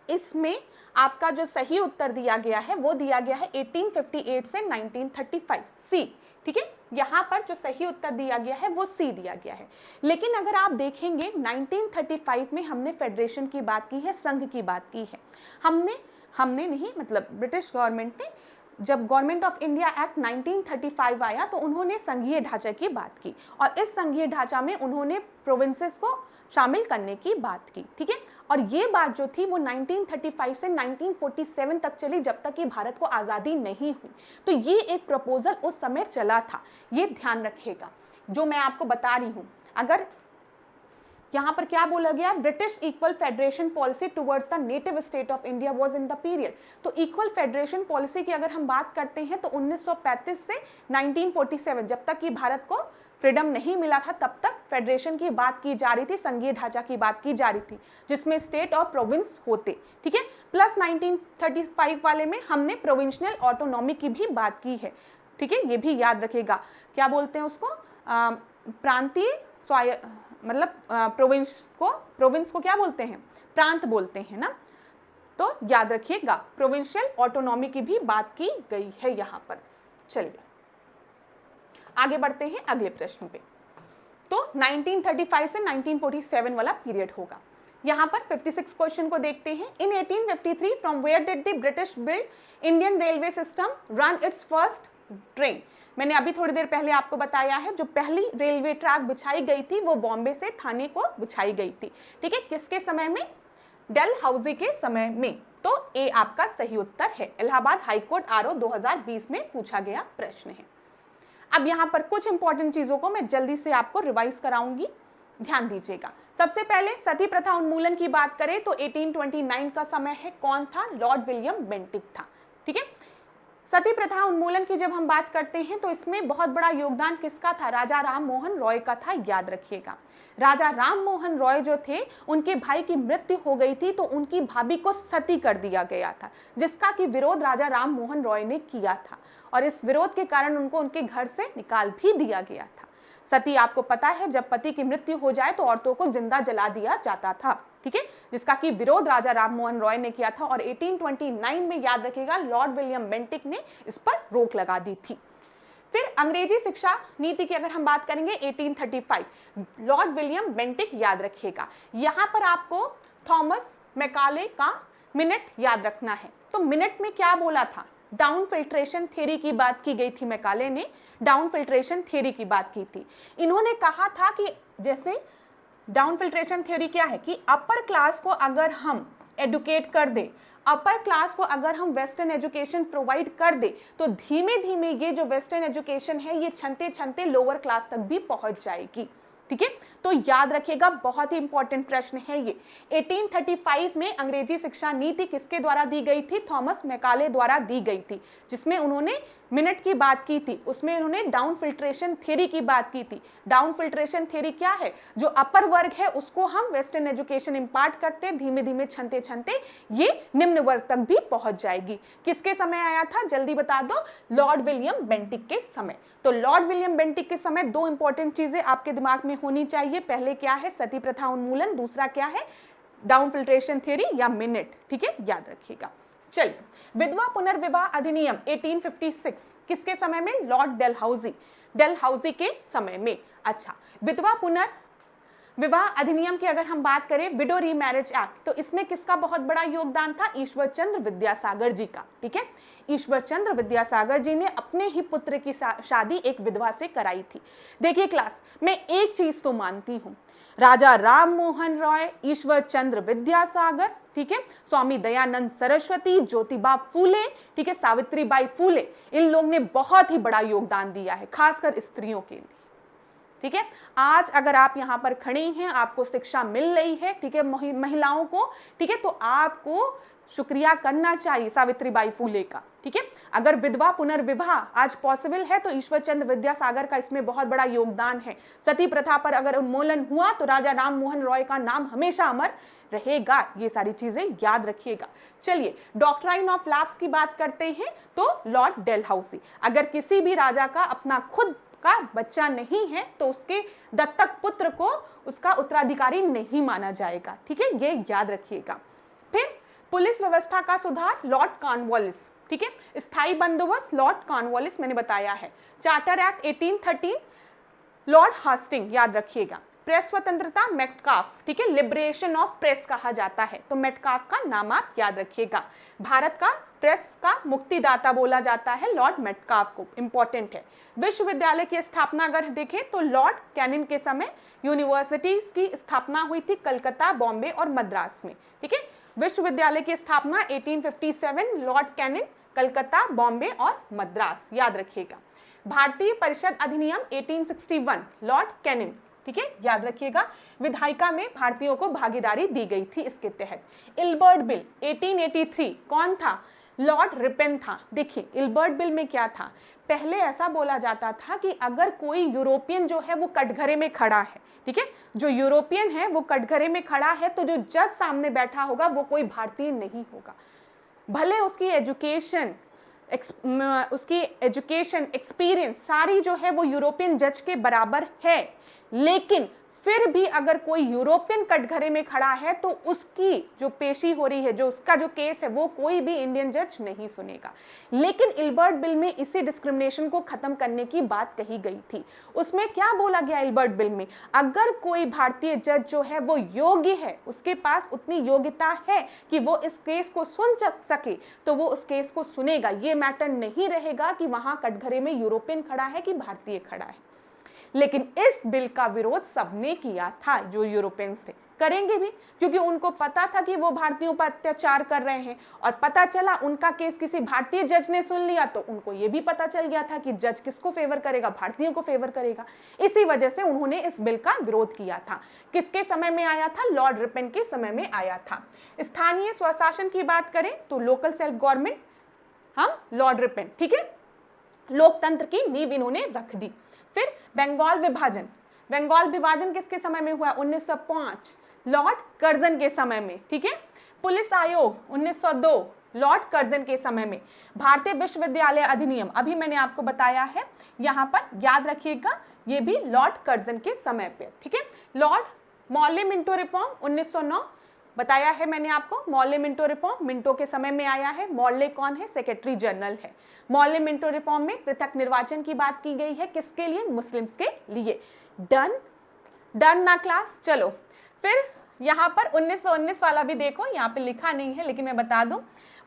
इसमें आपका जो सही उत्तर दिया गया है वो दिया गया है 1858 से 1935, सी। ठीक है, यहाँ पर जो सही उत्तर दिया गया है वो सी दिया गया है। लेकिन अगर आप देखेंगे 1935 में हमने फेडरेशन की बात की है, संघ की बात की है। हमने नहीं, मतलब ब्रिटिश गवर्नमेंट ने, जब गवर्नमेंट ऑफ इंडिया एक्ट 1935 आया तो उन्होंने संघीय ढांचे की बात की, और इस संघीय ढांचा में उन्होंने प्रोविंसेस को शामिल करने की बात की। ठीक है, और ये बात जो थी वो 1935 से 1947 तक चली, जब तक कि भारत को आज़ादी नहीं हुई। तो ये एक प्रपोजल उस समय चला था, ये ध्यान रखिएगा जो मैं आपको बता रही हूँ। अगर यहाँ पर क्या बोला गया, British equal federation policy towards the native state of India was in the period. तो इक्वल फेडरेशन पॉलिसी की अगर हम बात करते हैं तो 1935 से 1947, जब तक कि भारत को फ्रीडम नहीं मिला था तब तक फेडरेशन की बात की जा रही थी, संघीय ढांचा की बात की जा रही थी, जिसमें स्टेट और प्रोविंस होते। ठीक है, प्लस 1935 वाले में हमने प्रोविंशियल ऑटोनॉमी की भी बात की है। ठीक है, ये भी याद रखिएगा, क्या बोलते हैं उसको, प्रांतीय स्वायत्त, मतलब प्रोविंस को क्या बोलते हैं, प्रांत बोलते हैं ना। तो याद रखिएगा प्रोविंशियल ऑटोनॉमी की भी बात की गई है यहाँ पर। चलिए आगे बढ़ते हैं अगले प्रश्न पे। तो 1935 से 1947 वाला पीरियड होगा। यहाँ पर 56 क्वेश्चन को देखते हैं। In 1853 from where did the British build Indian railway system run its first train. मैंने अभी थोड़ी देर पहले आपको बताया है, जो पहली रेलवे ट्रैक बिछाई गई थी वो बॉम्बे से थाने को बिछाई गई थी। ठीक है, किसके समय में, डलहौजी के समय में। तो ए आपका सही उत्तर है। इलाहाबाद हाईकोर्ट आरओ 2020 में पूछा गया प्रश्न है। अब यहाँ पर कुछ इंपॉर्टेंट चीजों को मैं जल्दी से आपको रिवाइज कराऊंगी, ध्यान दीजिएगा। सबसे पहले सती प्रथा उन्मूलन की बात करें तो 1829 का समय है, कौन था, लॉर्ड विलियम बेंटिक था। ठीक है, सती प्रथा उन्मूलन की जब हम बात करते हैं तो इसमें बहुत बड़ा योगदान किसका था, राजा राम मोहन रॉय का था, याद रखिएगा। राजा राम मोहन रॉय जो थे, उनके भाई की मृत्यु हो गई थी तो उनकी भाभी को सती कर दिया गया था, जिसका कि विरोध राजा राम मोहन रॉय ने किया था, और इस विरोध के कारण उनको उनके घर से निकाल भी दिया गया था। सती आपको पता है, जब पति की मृत्यु हो जाए तो औरतों को जिंदा जला दिया जाता था। ठीक है, जिसका कि विरोध राजा राम मोहन रॉय ने किया था, और 1829 में, याद रखिएगा, लॉर्ड विलियम बेंटिक ने इस पर रोक लगा दी थी। फिर अंग्रेजी शिक्षा नीति की अगर हम बात करेंगे 1835, लॉर्ड विलियम बेंटिक, याद रखिएगा। यहाँ पर आपको थॉमस मैकाले का मिनट याद रखना है। तो मिनट में क्या बोला था, डाउन फिल्ट्रेशन थ्योरी की बात की गई थी। मैकाले ने डाउन फिल्ट्रेशन थ्योरी की बात की थी। इन्होंने कहा था कि जैसे डाउन फिल्ट्रेशन थ्योरी क्या है कि अपर क्लास को अगर हम एडुकेट कर दे, अपर क्लास को अगर हम वेस्टर्न एजुकेशन प्रोवाइड कर दे, तो धीमे धीमे ये जो वेस्टर्न एजुकेशन है ये छनते छनते लोअर क्लास तक भी पहुंच जाएगी। ठीक है, तो याद रखिएगा, बहुत ही इंपॉर्टेंट प्रश्न है ये। 1835 में अंग्रेजी शिक्षा नीति किसके द्वारा दी गई थी, थॉमस मैकाले द्वारा दी गई थी, जिसमें उन्होंने मिनट की बात की थी, उसमें उन्होंने डाउन फिल्ट्रेशन थ्योरी की बात की थी। डाउन फिल्ट्रेशन थ्योरी क्या है, जो अपर वर्ग है उसको हम वेस्टर्न एजुकेशन इम्पार्ट करते, धीमे धीमे छनते छनते ये निम्न वर्ग तक भी पहुंच जाएगी। किसके समय आया था, जल्दी बता दो, लॉर्ड विलियम बेंटिक के समय। तो लॉर्ड विलियम बेंटिक के समय दो इंपॉर्टेंट चीजें आपके दिमाग में होनी चाहिए, पहले क्या है, सती प्रथा उन्मूलन, दूसरा क्या है, डाउन फिल्ट्रेशन थ्योरी या मिनट। ठीक है, याद रखिएगा। चलिए, विधवा पुनर्विवाह अधिनियम 1856 किसके समय में, लॉर्ड डलहौजी के समय में। अच्छा, विधवा पुनर्विवाह अधिनियम की अगर हम बात करें, विडो रीमैरिज एक्ट, तो इसमें किसका बहुत बड़ा योगदान था, ईश्वर चंद्र विद्यासागर जी का। ठीक है, ईश्वर चंद्र विद्यासागर जी ने अपने ही पुत्र की शादी एक विधवा से कराई थी। देखिए क्लास, मैं एक चीज तो मानती हूं, राजा राम मोहन रॉय, ईश्वर चंद्र विद्यासागर, ठीक है, स्वामी दयानंद सरस्वती, ज्योतिबा फूले, ठीक है, सावित्रीबाई फूले, इन लोग ने बहुत ही बड़ा योगदान दिया है, खासकर स्त्रियों के लिए। ठीक है, आज अगर आप यहाँ पर खड़ी हैं, आपको शिक्षा मिल रही है, ठीक है, महिलाओं को, ठीक है, तो आपको शुक्रिया करना चाहिए सावित्रीबाई फूले का, ठीक है। अगर विधवा पुनर्विवाह आज पॉसिबल है तो ईश्वर चंद्र विद्यासागर का इसमें बहुत बड़ा योगदान है। सती प्रथा पर अगर उन्मूलन हुआ तो राजा राम मोहन रॉय का नाम हमेशा अमर रहेगा। ये सारी चीजें याद रखिएगा। चलिए डॉक्ट्राइन ऑफ लैप्स की बात करते हैं तो लॉर्ड डेलहाउसी, अगर किसी भी राजा का अपना खुद का बच्चा नहीं है तो उसके दत्तक पुत्र को उसका उत्तराधिकारी नहीं माना जाएगा, ठीक है, ये याद रखिएगा। फिर पुलिस व्यवस्था का सुधार लॉर्ड कॉर्नवालिस, ठीक है। स्थायी बंदोबस्त लॉर्ड कॉर्नवालिस मैंने बताया है। चार्टर एक्ट 1813 लॉर्ड हास्टिंग, याद रखिएगा। प्रेस स्वतंत्रता मेटकाफ, ठीक है, लिबरेशन ऑफ प्रेस कहा जाता है, तो मेटकाफ का नाम आप याद रखिएगा। भारत का प्रेस का मुक्तिदाता बोला जाता है लॉर्ड मेटकाफ को, इंपॉर्टेंट है। विश्वविद्यालय की स्थापना अगर देखें तो लॉर्ड कैनिंग के समय यूनिवर्सिटीज की स्थापना हुई थी कलकत्ता, बॉम्बे और मद्रास में, ठीक है। विश्वविद्यालय की स्थापना 1857 लॉर्ड कैनिंग, कलकत्ता, बॉम्बे और मद्रास, याद रखिएगा। भारतीय परिषद अधिनियम 1861 लॉर्ड कैनिंग, ठीक है, याद रखिएगा। विधायिका में भारतीयों को भागीदारी दी गई थी इसके तहत। इल्बर्ट बिल 1883 कौन था? लॉर्ड रिपेन था। देखिए इल्बर्ट बिल में क्या था, पहले ऐसा बोला जाता था कि अगर कोई यूरोपियन जो है वो कटघरे में खड़ा है, ठीक है, जो यूरोपियन है वो कटघरे में खड़ा है तो जो जज सामने बैठा होगा वो कोई भारतीय नहीं होगा, भले उसकी एजुकेशन एक्सपीरियंस सारी जो है वो यूरोपियन जज के बराबर है, लेकिन फिर भी अगर कोई यूरोपियन कटघरे में खड़ा है तो उसकी जो पेशी हो रही है, जो उसका जो केस है, वो कोई भी इंडियन जज नहीं सुनेगा। लेकिन इल्बर्ट बिल में इसी डिस्क्रिमिनेशन को खत्म करने की बात कही गई थी। उसमें क्या बोला गया इल्बर्ट बिल में, अगर कोई भारतीय जज जो है वो योग्य है, उसके पास उतनी योग्यता है कि वो इस केस को सुन सके, तो वो उस केस को सुनेगा। ये मैटर नहीं रहेगा कि वहां कटघरे में यूरोपियन खड़ा है कि भारतीय खड़ा है। लेकिन इस बिल का विरोध सबने किया था, जो यूरोपियंस थे, करेंगे भी, क्योंकि उनको पता था कि वो भारतीयों पर अत्याचार कर रहे हैं, और पता चला उनका केस किसी भारतीय जज ने सुन लिया तो उनको ये भी पता चल गया था कि जज किसको फेवर करेगा, भारतीयों को फेवर करेगा। इसी वजह से उन्होंने इस बिल का विरोध किया था। किसके समय में आया था? लॉर्ड रिपेन के समय में आया था। स्थानीय स्वशासन की बात करें तो लोकल सेल्फ गवर्नमेंट, हम लॉर्ड रिपेन, ठीक है, लोकतंत्र की नींव इन्होंने रख दी। फिर बंगाल विभाजन, बंगाल विभाजन किसके समय में हुआ? 1905 लॉर्ड कर्जन के समय में, ठीक है। पुलिस आयोग 1902 लॉर्ड कर्जन के समय में। भारतीय विश्वविद्यालय अधिनियम अभी मैंने आपको बताया है, यहाँ पर याद रखिएगा, ये भी लॉर्ड कर्जन के समय पे, ठीक है। लॉर्ड मॉर्ले मिंटो रिफॉर्म 1909 बताया है मैंने आपको। मॉर्ले मिंटो रिफॉर्म मिंटो के समय में आया है। मॉर्ले कौन है? सेक्रेटरी जनरल है। मॉर्ले मिंटो रिफॉर्म में पृथक निर्वाचन की बात की गई है, किसके लिए? मुस्लिम्स के लिए। डन ना क्लास। चलो फिर यहाँ पर 1919 वाला भी देखो, यहाँ पे लिखा नहीं है लेकिन मैं बता दूं,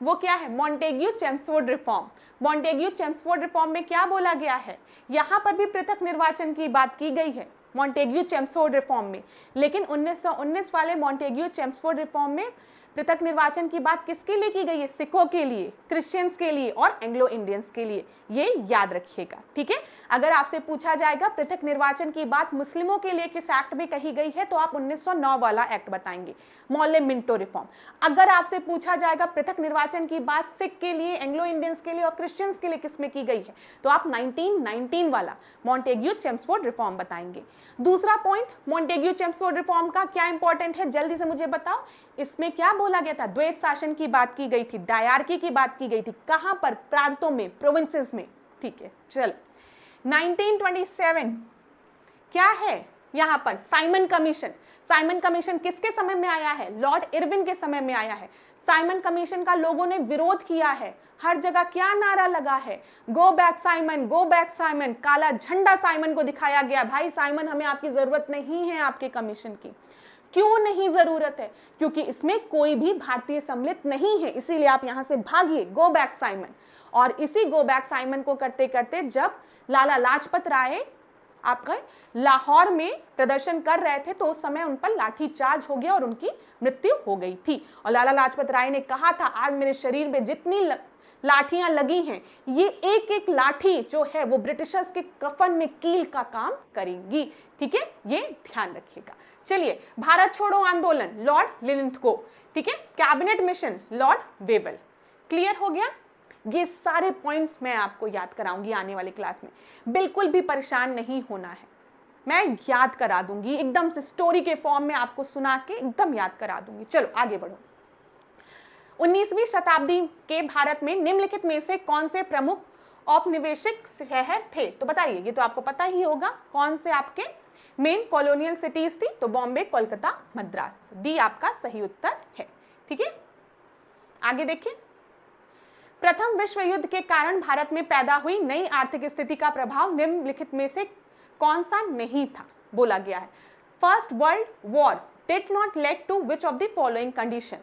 वो क्या है? Montagu Chelmsford reform. Montagu Chelmsford reform में क्या बोला गया है? यहाँ पर भी पृथक निर्वाचन की बात की गई है मॉन्टेग्यू चेम्सफोर्ड रिफॉर्म में, लेकिन 1919 वाले मॉन्टेग्यू चेम्सफोर्ड रिफॉर्म में पृथक निर्वाचन की बात किसके लिए की गई है? सिखों के लिए, क्रिश्चियंस के लिए और एंग्लो इंडियंस के लिए। ये याद रखिएगा, ठीक है। अगर आपसे पूछा जाएगा पृथक निर्वाचन की बात मुस्लिमों के लिए किस एक्ट में कही गई है, तो आप 1909 वाला एक्ट बताएंगे, मॉर्ले मिंटो रिफॉर्म। अगर आपसे पूछा जाएगा पृथक निर्वाचन की बात सिख के लिए, एंग्लो इंडियंस के लिए और क्रिश्चियंस के लिए किस में की गई है, तो आप 1919 वाला मॉन्टेग्यू चेम्सफोर्ड रिफॉर्म बताएंगे। दूसरा पॉइंट, मॉन्टेग्यू चेम्सफोर्ड रिफॉर्म का क्या इंपॉर्टेंट है, जल्दी से मुझे बताओ। इसमें क्या बोला गया था? द्वैत शासन की बात की गई थी, डायरकी की बात की गई थी। कहां पर? प्रांतों में, प्रोविंसेस में, ठीक है। चल 1927 क्या है यहां पर? Simon commission. साइमन कमीशन किसके समय में आया है? लॉर्ड इरविन के समय में आया है। साइमन कमीशन का लोगों ने विरोध किया है, हर जगह क्या नारा लगा है? Go back Simon, go back Simon. काला झंडा साइमन को दिखाया गया, भाई साइमन हमें आपकी जरूरत नहीं है आपके कमीशन की। क्यों नहीं जरूरत है? क्योंकि इसमें कोई भी भारतीय सम्मिलित नहीं है, इसीलिए आप यहां से भागिए, गो बैक साइमन। और इसी गो बैक साइमन को करते करते जब लाला लाजपत राय आपका लाहौर में प्रदर्शन कर रहे थे तो उस समय उन पर लाठी चार्ज हो गया और उनकी मृत्यु हो गई थी। और लाला लाजपत राय ने कहा था, आज मेरे शरीर में जितनी लाठियां लगी हैं, ये एक एक लाठी जो है वो ब्रिटिशर्स के कफन में कील का काम करेंगी, ठीक है, ये ध्यान रखिएगा। चलिए, भारत छोड़ो आंदोलन, लॉर्ड लिलिंथगो, ठीक है। Cabinet mission Lord Wavell. Clear हो गया? ये सारे पॉइंट्स मैं आपको याद कराऊंगी आने वाली क्लास में, बिल्कुल भी परेशान नहीं होना है, मैं याद करा दूंगी एकदम से स्टोरी के फॉर्म में आपको सुना के एकदम याद करा दूंगी। चलो आगे बढ़ो। 19वीं शताब्दी के भारत में निम्नलिखित में से कौन से प्रमुख औपनिवेशिक शहर थे? तो बताइए, ये तो आपको पता ही होगा कौन से आपके मेन कॉलोनियल सिटीज थी। तो बॉम्बे, कोलकाता, मद्रास, डी आपका सही उत्तर है। ठीक है, आगे देखिए। प्रथम विश्व युद्ध के कारण भारत में पैदा हुई नई आर्थिक स्थिति का प्रभाव निम्नलिखित में से कौन सा नहीं था? बोला गया है। First world war did not led to which of the following condition?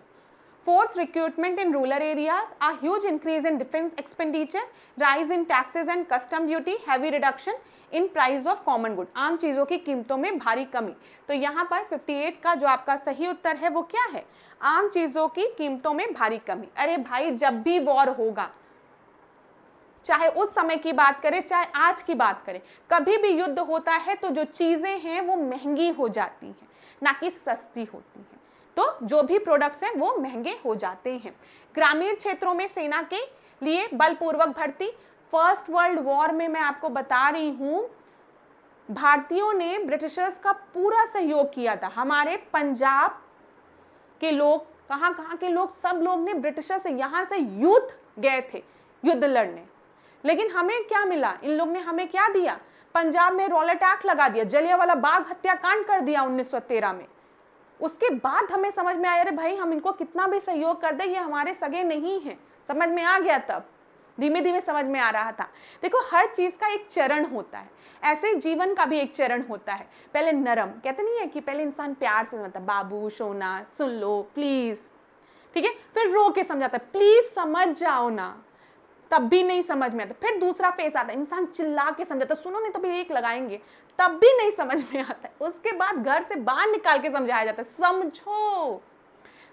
Forced recruitment in rural areas, a huge increase in defense expenditure, rise in taxes and custom duty, heavy reduction in price of common good. आम चीजों की कीमतों में भारी कमी। तो यहाँ पर 58 का जो आपका सही उत्तर है वो क्या है? आम चीजों की कीमतों में भारी कमी। अरे भाई, जब भी वॉर होगा, चाहे उस समय की बात करें चाहे आज की बात करें, कभी भी युद्ध होता है तो जो चीजें हैं वो महंगी हो जाती हैं, ना कि सस्ती होती हैं। तो जो भी प्रोडक्ट्स हैं वो महंगे हो जाते हैं। ग्रामीण क्षेत्रों में सेना के लिए बलपूर्वक भर्ती। फर्स्ट वर्ल्ड वॉर में मैं आपको बता रही हूं, भारतीयों ने ब्रिटिशर्स का पूरा सहयोग किया था। हमारे पंजाब के लोग, कहां कहां के लोग, सब लोग ने ब्रिटिशर से यहां से युद्ध गए थे, युद्ध लड़ने। लेकिन हमें क्या मिला? इन लोग ने हमें क्या दिया? पंजाब में रॉलेट एक्ट लगा दिया, जलियांवाला बाग हत्याकांड कर दिया 1913 में। उसके बाद हमें समझ में आया, अरे भाई हम इनको कितना भी सहयोग कर दे, ये हमारे सगे नहीं हैं। समझ में आ गया, तब धीमे धीमे समझ में आ रहा था। देखो, हर चीज का एक चरण होता है, ऐसे जीवन का भी एक चरण होता है। पहले नरम, कहते नहीं है कि पहले इंसान प्यार से समझता, बाबू सोना सुन लो प्लीज, ठीक है। फिर रो के समझाता है, प्लीज समझ जाओ ना, तब भी नहीं समझ में आता। फिर दूसरा फेस आता है, इंसान चिल्ला के समझाता, सुनो नहीं तो भी एक लगाएंगे, तब भी नहीं समझ में आता है। उसके बाद घर से बाहर निकाल के समझाया जाता है, समझो।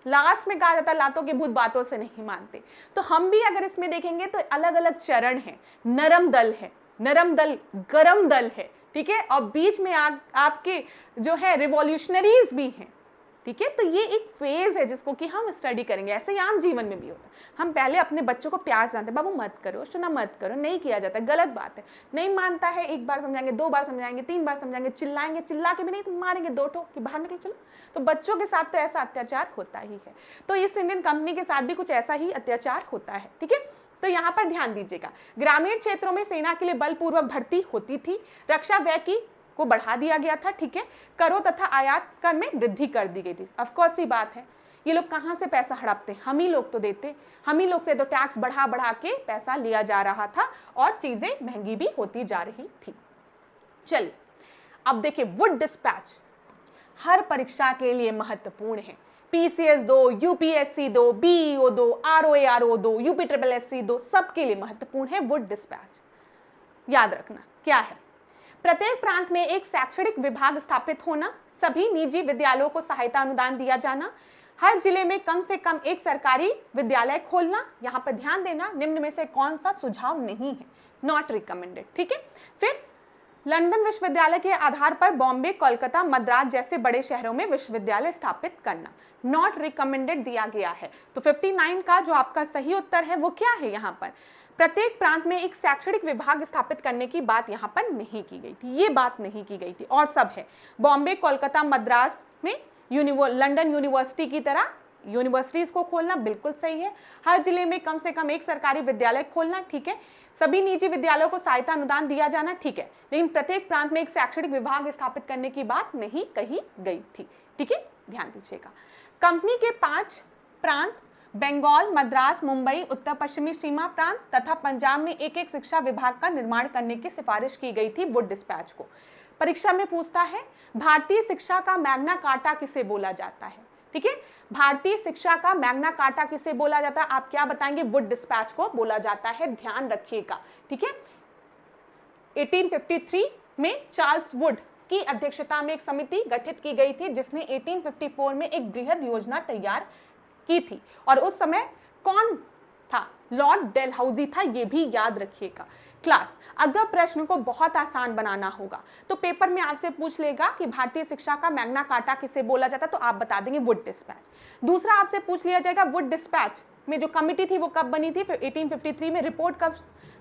लास्ट में कहा जाता है, लातों के भूत बातों से नहीं मानते। तो हम भी अगर इसमें देखेंगे तो अलग अलग चरण है। नरम दल है, नरम दल, गरम दल है, ठीक है, और बीच में आपके जो है रिवॉल्यूशनरीज भी हैं, ठीक है। तो ये एक फेज है जिसको कि हम स्टडी करेंगे। ऐसे ही आम जीवन में भी होता है। हम पहले अपने बच्चों को प्यार से जानते हैं, बाबू मत करो, सुना मत करो, नहीं किया जाता, गलत बात है, नहीं मानता है, एक बार समझाएंगे, 2 बार समझाएंगे, 3 बार समझाएंगे, चिल्लाएंगे, चिल्ला के भी नहीं तो मारेंगे 2 ठोक कि बाहर निकलो चलो। तो बच्चों के साथ तो ऐसा अत्याचार होता ही है। तो ईस्ट इंडियन कंपनी के साथ भी कुछ ऐसा ही अत्याचार होता है, ठीक है। तो यहाँ पर ध्यान दीजिएगा, ग्रामीण क्षेत्रों में सेना के लिए बलपूर्वक भर्ती होती थी, रक्षा व्यय की को बढ़ा दिया गया था, ठीक है, करों तथा आयात कर में वृद्धि कर दी गई थी। ऑफ कोर्स सी बात है, ये लोग कहाँ से पैसा हड़पते? हम ही लोग तो देते, हम ही लोग से तो टैक्स बढ़ा बढ़ा के पैसा लिया जा रहा था और चीजें महंगी भी होती जा रही थी। चलिए अब देखिए, वुड डिस्पैच हर परीक्षा के लिए महत्वपूर्ण है। PCS दो, UPSC दो, BEO दो, ROA दो, UPSSC दो, सबके लिए महत्वपूर्ण है वुड डिस्पैच। याद रखना क्या है। प्रत्येक प्रांत में एक शैक्षणिक विभाग स्थापित होना, सभी निजी विद्यालयों को सहायता अनुदान दिया जाना, हर जिले में कम से कम एक सरकारी विद्यालय खोलना। यहाँ पर ध्यान देना, निम्न में से कौन सा सुझाव नहीं है, नॉट रिकमेंडेड, ठीक है। फिर लंदन विश्वविद्यालय के आधार पर बॉम्बे, कोलकाता, मद्रास जैसे बड़े शहरों में विश्वविद्यालय स्थापित करना, नॉट रिकमेंडेड दिया गया है। तो 59 का जो आपका सही उत्तर है वो क्या है? यहाँ पर प्रत्येक प्रांत में एक शैक्षणिक विभाग स्थापित करने की बात यहाँ पर नहीं की गई थी, ये बात नहीं की गई थी। और सब है, बॉम्बे, कोलकाता, मद्रास में लंदन यूनिवर्सिटी की तरह यूनिवर्सिटीज को खोलना बिल्कुल सही है। हर जिले में कम से कम एक सरकारी विद्यालय खोलना, ठीक है। सभी निजी विद्यालयों को सहायता अनुदान दिया जाना, ठीक है। लेकिन प्रत्येक प्रांत में एक शैक्षणिक विभाग स्थापित करने की बात नहीं कही गई थी, ठीक है, ध्यान दीजिएगा। कंपनी के 5 प्रांत बंगाल, मद्रास, मुंबई, उत्तर पश्चिमी सीमा प्रांत तथा पंजाब में एक एक शिक्षा विभाग का निर्माण करने की सिफारिश की गई थी वुड डिस्पैच को। परीक्षा में पूछता है, भारतीय शिक्षा का मैग्ना कार्टा किसे बोला जाता है? ठीक है, भारतीय शिक्षा का मैग्ना कार्टा किसे बोला जाता है? आप क्या बताएंगे? वुड डिस्पैच को बोला जाता है, ध्यान रखिएगा, ठीक है। 1853 में चार्ल्स वुड की अध्यक्षता में एक समिति गठित की गई थी जिसने 1854 में एक बृहद योजना तैयार की थी। और उस समय कौन था? लॉर्ड डेलहाउसी था, ये भी याद रखिएगा। क्लास। अगर प्रश्न को बहुत आसान बनाना होगा तो पेपर में आपसे पूछ लेगा कि भारतीय शिक्षा का मैग्ना कार्टा किसे बोला जाता, तो आप बता देंगे वुड डिस्पैच। दूसरा आपसे पूछ लिया जाएगा वुड डिस्पैच में जो कमिटी थी वो कब बनी थी, 1853 में। रिपोर्ट कब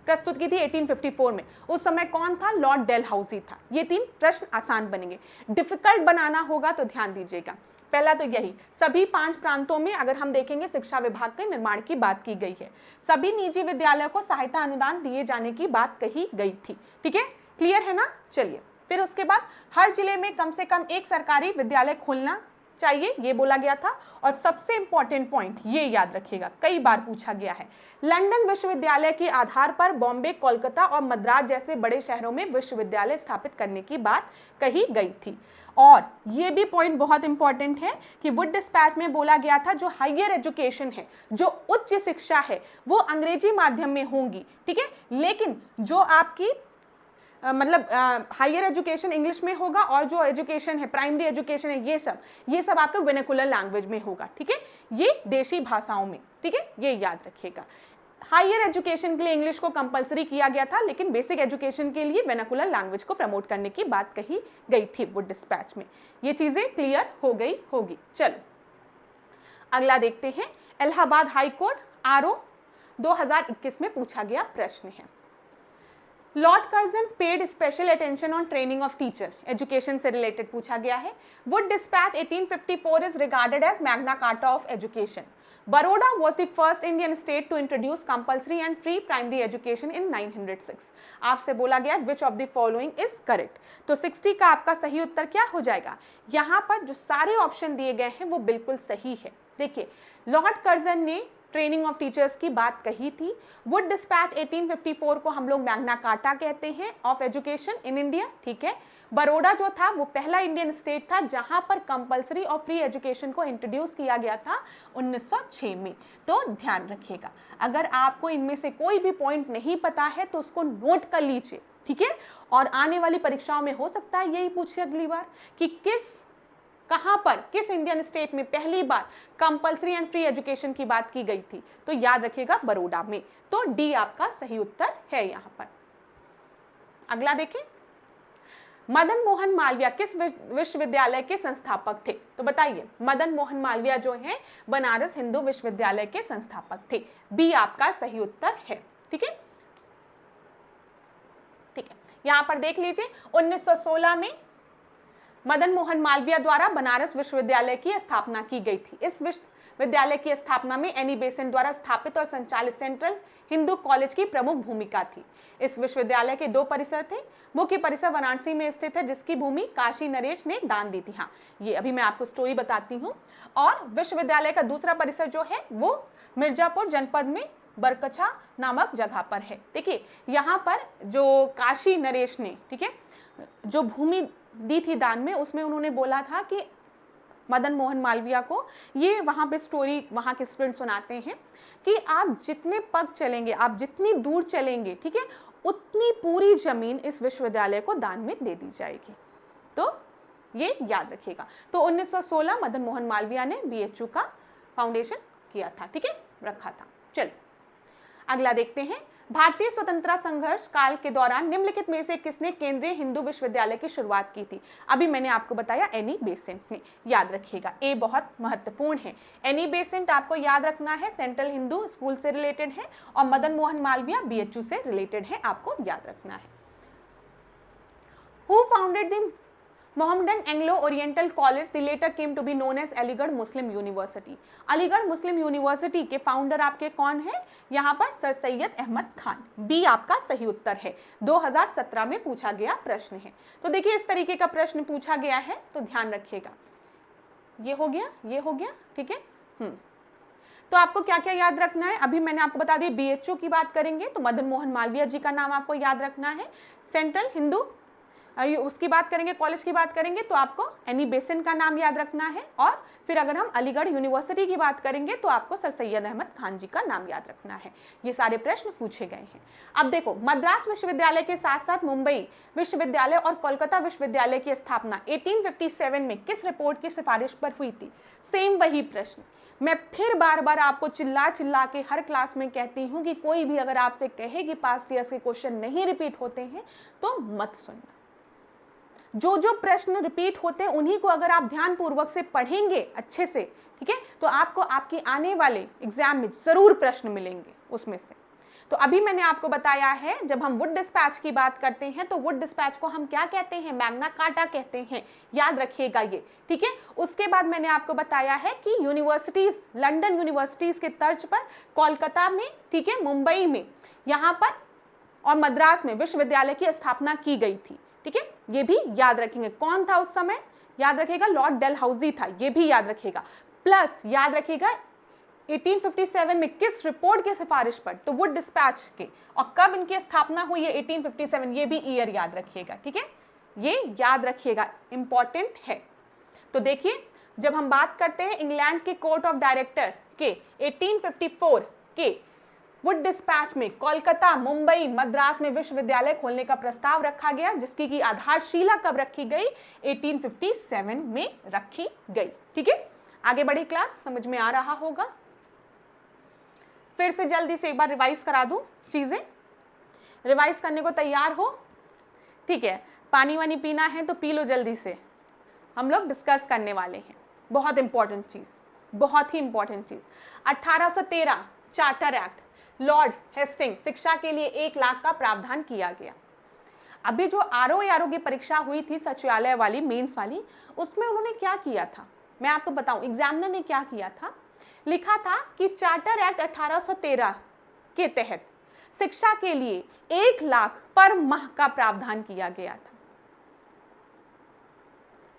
प्रस्तुत की थी, 1854 में। उस समय कौन था, लॉर्ड डेलहाउसी था। ये 3 प्रश्न आसान बनेंगे। डिफिकल्ट बनाना होगा तो ध्यान दीजिएगा, पहला तो यही, सभी 5 प्रांतों में अगर हम देखेंगे शिक्षा विभाग के निर्माण की बात की गई है। सभी निजी विद्यालयों को सहायता अनुदान दिए जाने की बात कही गई थी। ठीक है, क्लियर है ना। चलिए, फिर उसके बाद हर जिले में कम से कम एक सरकारी विद्यालय खोलना चाहिए, ये बोला गया था। और सबसे इंपॉर्टेंट पॉइंट ये याद रखिएगा, कई बार पूछा गया है, लंदन विश्वविद्यालय के आधार पर बॉम्बे, कोलकाता और मद्रास जैसे बड़े शहरों में विश्वविद्यालय स्थापित करने की बात कही गई थी। और ये भी पॉइंट बहुत इंपॉर्टेंट है कि वुड डिस्पैच में बोला गया था जो हायर एजुकेशन है, जो उच्च शिक्षा है, वो अंग्रेजी माध्यम में होंगी। ठीक है, लेकिन जो आपकी मतलब हायर एजुकेशन इंग्लिश में होगा और जो एजुकेशन है, प्राइमरी एजुकेशन है, ये सब आपके वर्नाकुलर लैंग्वेज में होगा। ठीक है, ये देशी भाषाओं में। ठीक है, ये याद रखिएगा। हायर एजुकेशन के लिए इंग्लिश को कंपलसरी किया गया था, लेकिन बेसिक एजुकेशन के लिए वर्नाकुलर लैंग्वेज को प्रमोट करने की बात कही गई थी वुड डिस्पैच में। ये चीजें क्लियर हो गई होगी। चलो अगला देखते हैं, इलाहाबाद हाई कोर्ट आरओ 2021 में पूछा गया प्रश्न है। Lord Curzon paid special attention on training of teacher, education से रिलेटेड पूछा गया है। Wood dispatch 1854 is regarded as Magna Carta of education. Baroda was the first Indian state to introduce compulsory and free primary education in 906. आपसे बोला गया which of the following is correct, तो 60 का आपका सही उत्तर क्या हो जाएगा। यहाँ पर जो सारे ऑप्शन दिए गए हैं वो बिल्कुल सही है। देखिए, लॉर्ड कर्जन ने ट्रेनिंग ऑफ टीचर्स की बात कही थी। वुड डिस्पैच 1854 को हम लोग मैग्ना कार्टा कहते हैं ऑफ एजुकेशन इन इंडिया। ठीक है, बड़ौदा जो था वो पहला इंडियन स्टेट था जहां पर कंपलसरी और फ्री एजुकेशन को इंट्रोड्यूस किया गया था 1906 में। तो ध्यान रखिएगा, अगर आपको इनमें से कोई भी पॉइंट नहीं पता है तो उसको नोट कर लीजिए। ठीक है, और आने वाली परीक्षाओं में हो सकता है यही पूछे अगली बार कि कहां पर, किस इंडियन स्टेट में पहली बार कंपलसरी एंड फ्री एजुकेशन की बात की गई थी। तो याद रखिएगा बड़ौदा में। तो डी आपका सही उत्तर है यहां पर। अगला देखें, मदन मोहन मालवीय किस विश्वविद्यालय के संस्थापक थे। तो बताइए, मदन मोहन मालवीय जो है बनारस हिंदू विश्वविद्यालय के संस्थापक थे। बी आपका सही उत्तर है। ठीक है, ठीक है, यहां पर देख लीजिए 1916 में मदन मोहन मालवीय द्वारा बनारस विश्वविद्यालय की स्थापना की गई थी। इस विश्वविद्यालय की स्थापना में एनी बेसेंट द्वारा स्थापित और संचालित सेंट्रल हिंदू कॉलेज की प्रमुख भूमिका थी। इस विश्वविद्यालय के 2 परिसर थे। मुख्य परिसर वाराणसी में स्थित है जिसकी भूमि काशी नरेश ने दान दी थी। हाँ, ये अभी मैं आपको स्टोरी बताती हूँ। और विश्वविद्यालय का दूसरा परिसर जो है वो मिर्जापुर जनपद में बरकछा नामक जगह पर है। देखिए, यहाँ पर जो काशी नरेश ने, ठीक है, जो भूमि दी थी दान में, उसमें उन्होंने बोला था कि मदन मोहन मालवीय को, ये वहाँ पे स्टोरी वहाँ के स्टूडेंट सुनाते हैं कि आप जितने पग चलेंगे, आप जितनी दूर चलेंगे, ठीक है, उतनी पूरी जमीन इस विश्वविद्यालय को दान में दे दी जाएगी। तो ये याद रखिएगा। तो 1916 मदन मोहन मालवीय ने बीएचयू का फाउंडेशन किया था। ठीक है, रखा था। चलो अगला देखते हैं, भारतीय स्वतंत्रता संघर्ष काल के दौरान निम्नलिखित में से किसने केंद्रीय हिंदू विश्वविद्यालय की शुरुआत की थी। अभी मैंने आपको बताया एनी बेसेंट ने। याद रखिएगा, ए बहुत महत्वपूर्ण है। एनी बेसेंट आपको याद रखना है, सेंट्रल हिंदू स्कूल से रिलेटेड है, और मदन मोहन मालवीय बीएचयू से रिलेटेड है, आपको याद रखना है। Who founded the Mohammedan Anglo Oriental College, the latter came to be known as Aligarh Muslim University. Aligarh Muslim University के फाउंडर आपके कौन है, यहाँ पर सर सैयद अहमद खान। बी आपका सही उत्तर है। 2017 में पूछा गया प्रश्न है। तो देखिए, इस तरीके का प्रश्न पूछा गया है, तो ध्यान रखिएगा। ये हो गया, ये हो गया। ठीक है, तो आपको क्या क्या याद रखना है, अभी मैंने आपको बता दिया। बीएचयू की बात करेंगे तो मदन मोहन मालवीय जी का नाम आपको याद रखना है। सेंट्रल हिंदू उसकी बात करेंगे, कॉलेज की बात करेंगे तो आपको एनी बेसेंट का नाम याद रखना है, और फिर अगर हम अलीगढ़ यूनिवर्सिटी की बात करेंगे तो आपको सर सैयद अहमद खान जी का नाम याद रखना है। ये सारे प्रश्न पूछे गए हैं। अब देखो, मद्रास विश्वविद्यालय के साथ साथ मुंबई विश्वविद्यालय और कोलकाता विश्वविद्यालय की स्थापना 1857 में किस रिपोर्ट की सिफारिश पर हुई थी? सेम वही प्रश्न। मैं फिर बार बार आपको चिल्ला चिल्ला के हर क्लास में कहती हूं कि कोई भी अगर आपसे कहे कि पास्ट ईयर्स के क्वेश्चन नहीं रिपीट होते हैं तो मत सुनना। जो जो प्रश्न रिपीट होते हैं उन्हीं को अगर आप ध्यान पूर्वक से पढ़ेंगे अच्छे से, ठीक है, तो आपको आपकी आने वाले एग्जाम में जरूर प्रश्न मिलेंगे उसमें से। तो अभी मैंने आपको बताया है, जब हम वुड डिस्पैच की बात करते हैं तो वुड डिस्पैच को हम क्या कहते हैं? मैग्ना कार्टा कहते हैं, याद रखिएगा ये, ठीक है। उसके बाद मैंने आपको बताया है कि यूनिवर्सिटीज, लंदन यूनिवर्सिटीज के तर्ज पर कोलकाता में, ठीक है, मुंबई में, यहाँ पर और मद्रास में विश्वविद्यालय की स्थापना की गई थी, ठीक है। ये भी याद रखेंगे। कौन था उस समय? याद रखिएगा, लॉर्ड डलहौजी था, ये भी याद रखिएगा। प्लस याद रखिएगा 1857 में किस रिपोर्ट की सिफारिश पर? तो वुड डिस्पैच के। और कब इनकी स्थापना हुई है? 1857, ये भी ईयर याद रखिएगा, ठीक है, ये याद रखिएगा, इंपॉर्टेंट है। तो देखिए, जब हम बात करते हैं इंग्लैंड के कोर्ट ऑफ डायरेक्टर के 1854 के वुड डिस्पैच में कोलकाता, मुंबई, मद्रास में विश्वविद्यालय खोलने का प्रस्ताव रखा गया, जिसकी की आधारशिला कब रखी गई? 1857 में रखी गई, ठीक है। आगे बढ़ी क्लास, समझ में आ रहा होगा। फिर से जल्दी से एक बार रिवाइज करा दूं चीजें। रिवाइज करने को तैयार हो? ठीक है, पानी वानी पीना है तो पी लो जल्दी से, हम लोग डिस्कस करने वाले हैं। बहुत इंपॉर्टेंट चीज, बहुत ही इंपॉर्टेंट चीज। 1813 चार्टर एक्ट, लॉर्ड हेस्टिंग, शिक्षा के लिए 1 लाख का प्रावधान किया गया। अभी जो आरओ की परीक्षा हुई थी सचिवालय वाली, मेंस वाली, उसमें उन्होंने क्या किया था मैं आपको बताऊं। एग्जामिनर ने क्या किया था, लिखा था कि चार्टर एक्ट 1813 के तहत शिक्षा के लिए 1 लाख पर माह का प्रावधान किया गया था।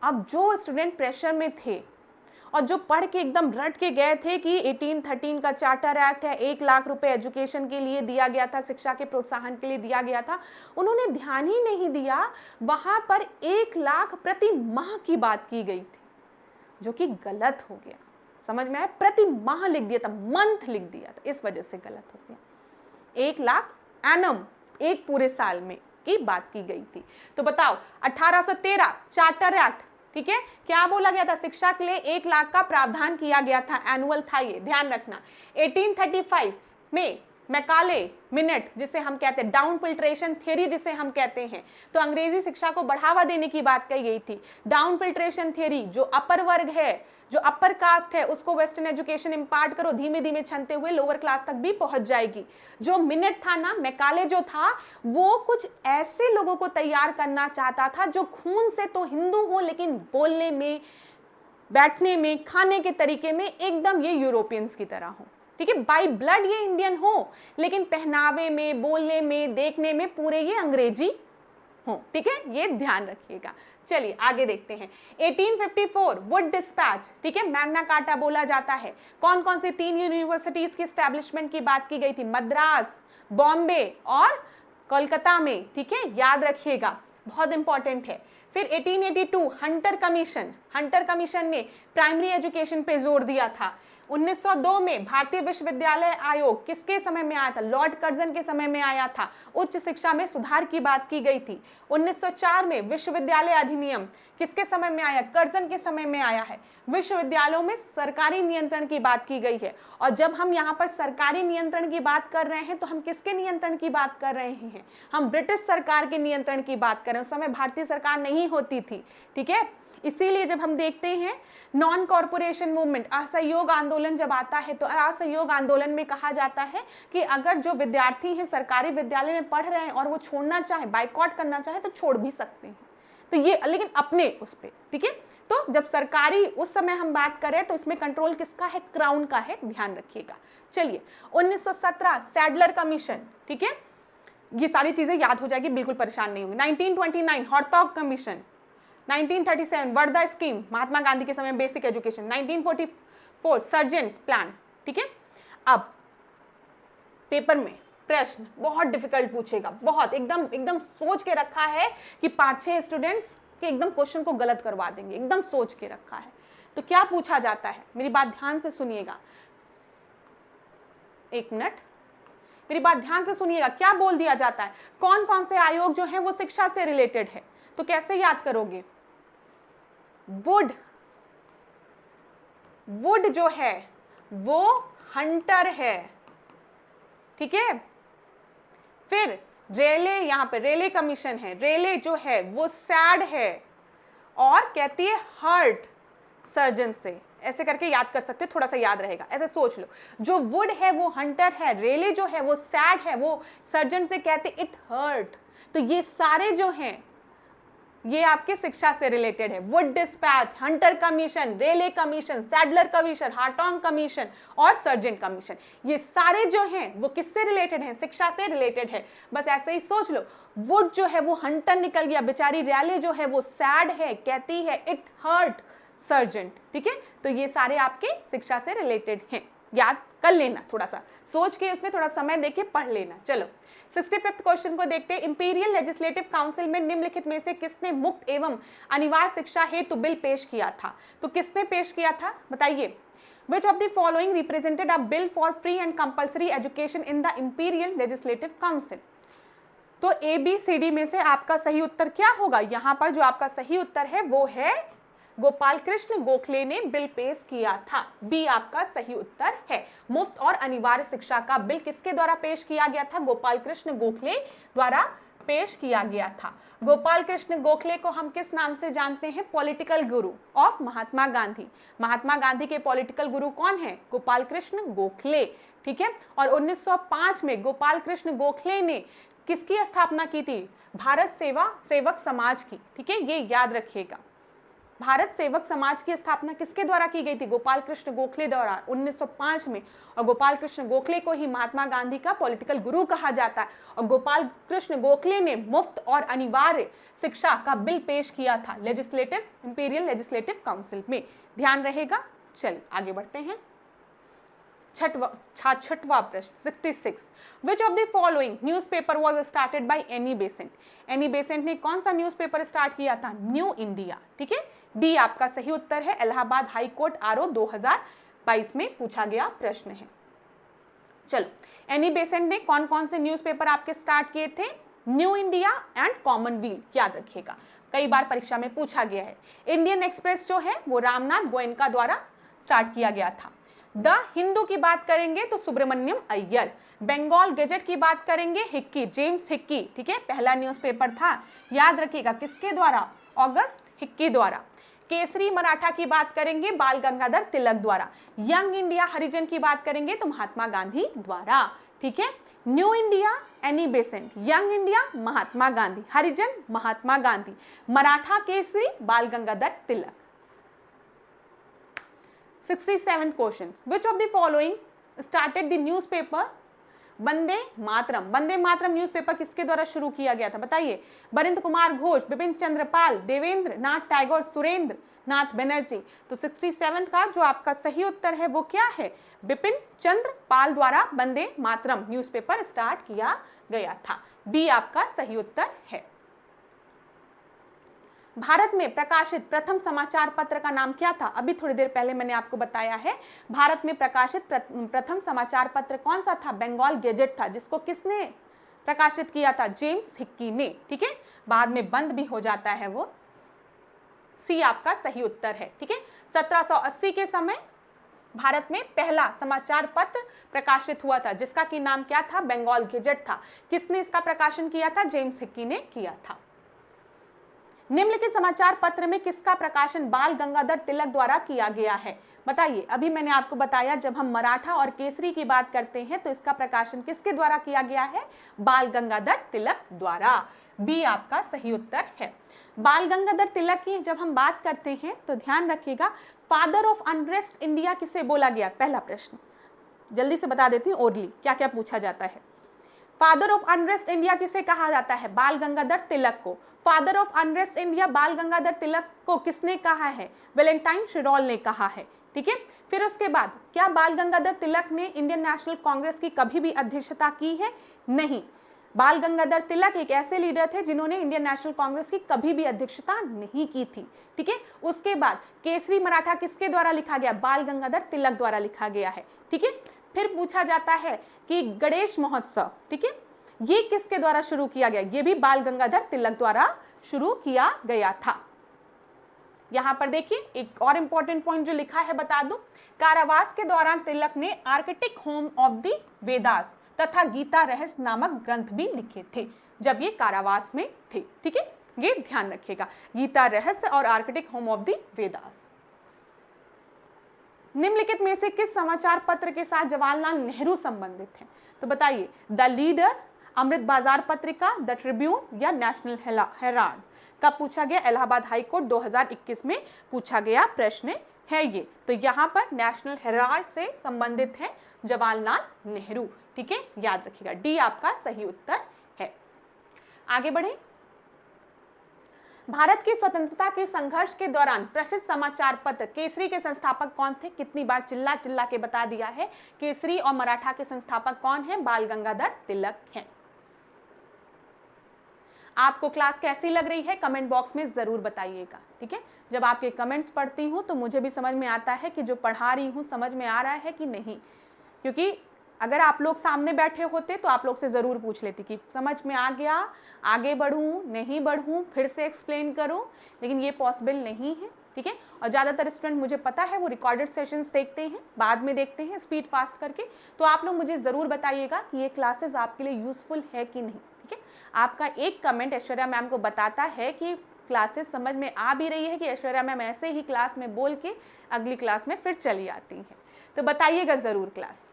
अब जो स्टूडेंट प्रेशर में थे और जो पढ़ के एकदम रट के गए थे कि 1813 का चार्टर एक्ट है, 1 लाख रुपए एजुकेशन के लिए दिया गया था, शिक्षा के प्रोत्साहन के लिए दिया गया था, उन्होंने ध्यान ही नहीं दिया वहां पर 1 लाख प्रति माह की बात की गई थी, जो कि गलत हो गया। समझ में आया? प्रति माह लिख दिया था, मंथ लिख दिया था, इस वजह से गलत हो गया। 1 लाख एनम, एक पूरे साल में की बात की गई थी। तो बताओ, 1813 चार्टर एक्ट, ठीक है, क्या बोला गया था? शिक्षा के लिए 1 लाख का प्रावधान किया गया था, एनुअल था ये, ध्यान रखना। 1835 में मैकाले मिनट, जिसे हम कहते हैं डाउन फिल्ट्रेशन थियरी जिसे हम कहते हैं, तो अंग्रेजी शिक्षा को बढ़ावा देने की बात कही गई थी। डाउन फिल्ट्रेशन थियरी, जो अपर वर्ग है, जो अपर कास्ट है, उसको वेस्टर्न एजुकेशन इम्पार्ट करो, धीमे धीमे छनते हुए लोअर क्लास तक भी पहुंच जाएगी। जो मिनट था ना, मैकाले जो था, वो कुछ ऐसे लोगों को तैयार करना चाहता था जो खून से तो हिंदू हो लेकिन बोलने में, बैठने में, खाने के तरीके में एकदम ये यूरोपियंस की तरह हो, ठीक है। बाय ब्लड ये इंडियन हो लेकिन पहनावे में, बोलने में, देखने में पूरे ये अंग्रेजी हो, ठीक है, ये ध्यान रखिएगा। चलिए आगे देखते हैं। 1854 वुड डिस्पैच, ठीक है, मैग्ना कार्टा बोला जाता है। कौन कौन सी 3 यूनिवर्सिटीज की एस्टैब्लिशमेंट की बात की गई थी? मद्रास, बॉम्बे और कोलकाता में, ठीक है, याद रखिएगा, बहुत इंपॉर्टेंट है। फिर 1882 हंटर कमीशन, हंटर कमीशन ने प्राइमरी एजुकेशन पे जोर दिया था। 1902 में भारतीय विश्वविद्यालय आयोग किसके समय में आया था? लॉर्ड कर्जन के समय में आया था। उच्च शिक्षा में सुधार की बात की गई थी। 1904 में विश्वविद्यालय अधिनियम किसके समय में आया? कर्जन के समय में आया है। विश्वविद्यालयों में सरकारी नियंत्रण की बात की गई है। और जब हम यहाँ पर सरकारी नियंत्रण की बात कर रहे हैं तो हम किसके नियंत्रण की बात कर रहे हैं? हम ब्रिटिश सरकार के नियंत्रण की बात कर रहे हैं। उस समय भारतीय सरकार नहीं होती थी, ठीक है। इसीलिए जब हम देखते हैं नॉन कॉर्पोरेशन मूवमेंट, असहयोग आंदोलन जब आता है, तो असहयोग आंदोलन में कहा जाता है कि अगर जो विद्यार्थी हैं सरकारी विद्यालय में पढ़ रहे हैं और वो छोड़ना चाहे, बाइकआउट करना चाहे, तो छोड़ भी सकते हैं। तो ये लेकिन अपने उस पे, ठीक है। तो जब सरकारी उस समय हम बात करें तो इसमें कंट्रोल किसका है? क्राउन का है, ध्यान रखिएगा। चलिए 1917 सैडलर कमीशन, ठीक है, ये सारी चीजें याद हो जाएगी, बिल्कुल परेशान नहीं होंगे। 1929 हॉर्थॉग कमीशन, 1937 वर्धा स्कीम, महात्मा गांधी के समय बेसिक एजुकेशन, 1944 सर्जेंट प्लान, ठीक है। अब पेपर में प्रश्न बहुत डिफिकल्ट पूछेगा, बहुत एकदम एकदम सोच के रखा है कि 5-6 स्टूडेंट्स के एकदम क्वेश्चन को गलत करवा देंगे, एकदम सोच के रखा है। तो क्या पूछा जाता है, मेरी बात ध्यान से सुनिएगा, एक मिनट, मेरी बात ध्यान से सुनिएगा। क्या बोल दिया जाता है, कौन कौन से आयोग जो है वो शिक्षा से रिलेटेड है, तो कैसे याद करोगे? वुड, वुड जो है वो हंटर है, ठीक है। फिर रेले, यहां पे रेले कमीशन है, रेले जो है वो सैड है और कहती है हर्ट सर्जन से, ऐसे करके याद कर सकते, थोड़ा सा याद रहेगा, ऐसे सोच लो। जो वुड है वो हंटर है, रेले जो है वो सैड है, वो सर्जन से कहते इट हर्ट। तो ये सारे जो हैं ये आपके शिक्षा से रिलेटेड है। वुड डिस्पैच, हंटर कमीशन, रेले कमीशन, सैडलर कमीशन, हार्टोंग कमीशन और सर्जन कमीशन, ये सारे जो हैं वो किससे रिलेटेड हैं? शिक्षा से रिलेटेड है। बस ऐसे ही सोच लो, वुड जो है वो हंटर निकल गया, बेचारी रेले जो है वो सैड है, कहती है इट हर्ट सर्जन, ठीक है। तो ये सारे आपके शिक्षा से रिलेटेड हैं, याद कर लेना, थोड़ा सा सोच के उसमें थोड़ा समय देके पढ़ लेना। चलो 65th क्वेश्चन को देखते हैं। इंपीरियल लेजिस्लेटिव काउंसिल में निम्नलिखित में से किसने मुक्त एवं अनिवार्य शिक्षा हेतु बिल पेश किया था? तो किसने पेश किया था बताइए। Which of the following represented a bill for free and compulsory education in the Imperial Legislative Council? तो ABCD में से आपका सही उत्तर क्या होगा? यहां पर जो आपका सही उत्तर है वो है गोपाल कृष्ण गोखले ने बिल पेश किया था, बी आपका सही उत्तर है। मुफ्त और अनिवार्य शिक्षा का बिल किसके द्वारा पेश किया गया था? गोपाल कृष्ण गोखले द्वारा पेश किया गया था। गोपाल कृष्ण गोखले को हम किस नाम से जानते हैं? Political Guru of Mahatma Gandhi. Mahatma Gandhi के पॉलिटिकल गुरु कौन है? गोपाल कृष्ण गोखले, ठीक है। और 1905 में गोपाल कृष्ण गोखले ने किसकी स्थापना की थी? भारत सेवा सेवक समाज की, ठीक है, ये याद रखिएगा। भारत सेवक समाज की स्थापना किसके द्वारा की गई थी? गोपाल कृष्ण गोखले द्वारा 1905 में। और गोपाल कृष्ण गोखले को ही महात्मा गांधी का पॉलिटिकल गुरु कहा जाता है। और गोपाल कृष्ण गोखले ने मुफ्त और अनिवार्य शिक्षा का बिल पेश किया था लेजिस्लेटिव, इंपीरियल लेजिस्लेटिव काउंसिल में, ध्यान रहेगा। चलिए आगे बढ़ते हैं। छठवां प्रश्न 66। विच of the following newspaper was started by Annie Besant? Annie Besant ने कौन सा न्यूज़पेपर स्टार्ट किया था? न्यू इंडिया, ठीक है, डी आपका सही उत्तर है। इलाहाबाद हाई कोर्ट आरओ 2022 में पूछा गया प्रश्न है। चलो, एनी बेसेंट ने कौन कौन से न्यूज़पेपर आपके स्टार्ट किए थे? न्यू इंडिया एंड कॉमनवेल्थ, याद रखिएगा, कई बार परीक्षा में पूछा गया है। इंडियन एक्सप्रेस जो है वो रामनाथ गोयनका द्वारा स्टार्ट किया गया था। द हिंदू की बात करेंगे तो सुब्रमण्यम अय्यर। बंगाल गजट की बात करेंगे हिक्की, जेम्स हिक्की, ठीक है, पहला न्यूज़पेपर था, याद रखिएगा, किसके द्वारा? ऑगस्ट हिक्की द्वारा। केसरी मराठा की बात करेंगे बाल गंगाधर तिलक द्वारा। यंग इंडिया हरिजन की बात करेंगे तो महात्मा गांधी द्वारा, ठीक है। New India Annie Besant, young India Mahatma Gandhi, Harijan Mahatma Gandhi, Maratha Kesari Bal Gangadhar Tilak. 67th question, which of the following started the newspaper Vande Mataram? Vande Mataram newspaper किसके द्वारा शुरू किया गया था बताइए। बरिंद्र कुमार घोष, बिपिन चंद्र पाल, देवेंद्र नाथ टैगोर, सुरेंद्र नाथ बनर्जी। तो 67 का जो आपका सही उत्तर है वो क्या है? बिपिन चंद्र पाल द्वारा वंदे मातरम न्यूज़पेपर स्टार्ट किया गया था, बी आपका सही उत्तर है। भारत में प्रकाशित प्रथम समाचार पत्र का नाम क्या था? अभी थोड़ी देर पहले मैंने आपको बताया है। भारत में प्रकाशित प्रथम समाचार पत्र कौन सा था? बंगाल गजट था, जिसको किसने प्रकाशित किया था? जेम्स हिक्की ने, ठीक है, बाद में बंद भी हो जाता है वो, सी आपका सही उत्तर है, ठीक है। 1780 के समय भारत में पहला समाचार पत्र प्रकाशित हुआ था, जिसका की नाम क्या था? बंगाल गजट था। किसने इसका प्रकाशन किया था? जेम्स हिक्की ने किया था। निम्नलिखित समाचार पत्र में किसका प्रकाशन बाल गंगाधर तिलक द्वारा किया गया है बताइए। अभी मैंने आपको बताया, जब हम मराठा और केसरी की बात करते हैं तो इसका प्रकाशन किसके द्वारा किया गया है? बाल गंगाधर तिलक द्वारा, बी आपका सही उत्तर है। बाल गंगाधर तिलक की जब हम बात करते हैं तो ध्यान रखिएगा, फादर ऑफ अनरेस्ट इंडिया किसे बोला गया? पहला प्रश्न जल्दी से बता देती हूँ, ओरली क्या क्या पूछा जाता है। फादर ऑफ अनरेस्ट इंडिया किसे कहा जाता है? बाल गंगाधर तिलक को। फादर ऑफ अनरेस्ट इंडिया बाल गंगाधर तिलक को किसने कहा है? वैलेंटाइन शिरोल ने कहा है, ठीक है। फिर उसके बाद क्या बाल गंगाधर तिलक ने इंडियन नेशनल कांग्रेस की कभी भी अध्यक्षता की है? नहीं। बाल गंगाधर तिलक एक ऐसे लीडर थे जिन्होंने इंडियन नेशनल कांग्रेस की कभी भी अध्यक्षता नहीं की थी। ठीक है, उसके बाद केसरी मराठा किसके द्वारा लिखा गया? बाल गंगाधर तिलक द्वारा लिखा गया है। ठीक है, फिर पूछा जाता है कि गणेश महोत्सव, ठीक है, ये किसके द्वारा शुरू किया गया? ये भी बाल गंगाधर तिलक द्वारा शुरू किया गया था। यहां पर देखिए एक और इंपॉर्टेंट पॉइंट जो लिखा है बता दूं, कारावास के दौरान तिलक ने Arctic home of the Vedas तथा गीता रहस्य नामक ग्रंथ भी लिखे थे जब ये कारावास में थे। ठीक है, ये ध्यान रखिएगा, गीता रहस्य और Arctic home of the Vedas. निम्नलिखित में से किस समाचार पत्र के साथ जवाहरलाल नेहरू संबंधित हैं? तो बताइए, द लीडर, अमृत बाजार पत्रिका, द ट्रिब्यून या नेशनल हेराल्ड। कब पूछा गया? इलाहाबाद हाईकोर्ट 2021 में पूछा गया प्रश्न है ये। तो यहाँ पर नेशनल हेराल्ड से संबंधित है जवाहरलाल नेहरू। ठीक है, याद रखिएगा, डी आपका सही उत्तर है। आगे बढ़े। भारत की स्वतंत्रता के संघर्ष के दौरान प्रसिद्ध समाचार पत्र केसरी के संस्थापक कौन थे? कितनी बार चिल्ला चिल्ला के बता दिया है। केसरी और मराठा के संस्थापक कौन है? बाल गंगाधर तिलक हैं। आपको क्लास कैसी लग रही है कमेंट बॉक्स में जरूर बताइएगा। ठीक है, जब आपके कमेंट्स पढ़ती हूँ तो मुझे भी समझ में आता है कि जो पढ़ा रही हूँ समझ में आ रहा है कि नहीं, क्योंकि अगर आप लोग सामने बैठे होते तो आप लोग से ज़रूर पूछ लेती कि समझ में आ गया, आगे बढ़ूँ नहीं बढ़ूँ, फिर से एक्सप्लेन करूँ, लेकिन ये पॉसिबल नहीं है। ठीक है, और ज़्यादातर स्टूडेंट मुझे पता है वो रिकॉर्डेड सेशंस देखते हैं, बाद में देखते हैं स्पीड फास्ट करके। तो आप लोग मुझे ज़रूर बताइएगा कि ये क्लासेस आपके लिए यूज़फुल है कि नहीं। ठीक है, आपका एक कमेंट ऐश्वर्या मैम को बताता है कि क्लासेस समझ में आ भी रही है कि ऐश्वर्या मैम ऐसे ही क्लास में बोल के अगली क्लास में फिर चली आती हैं। तो बताइएगा ज़रूर class.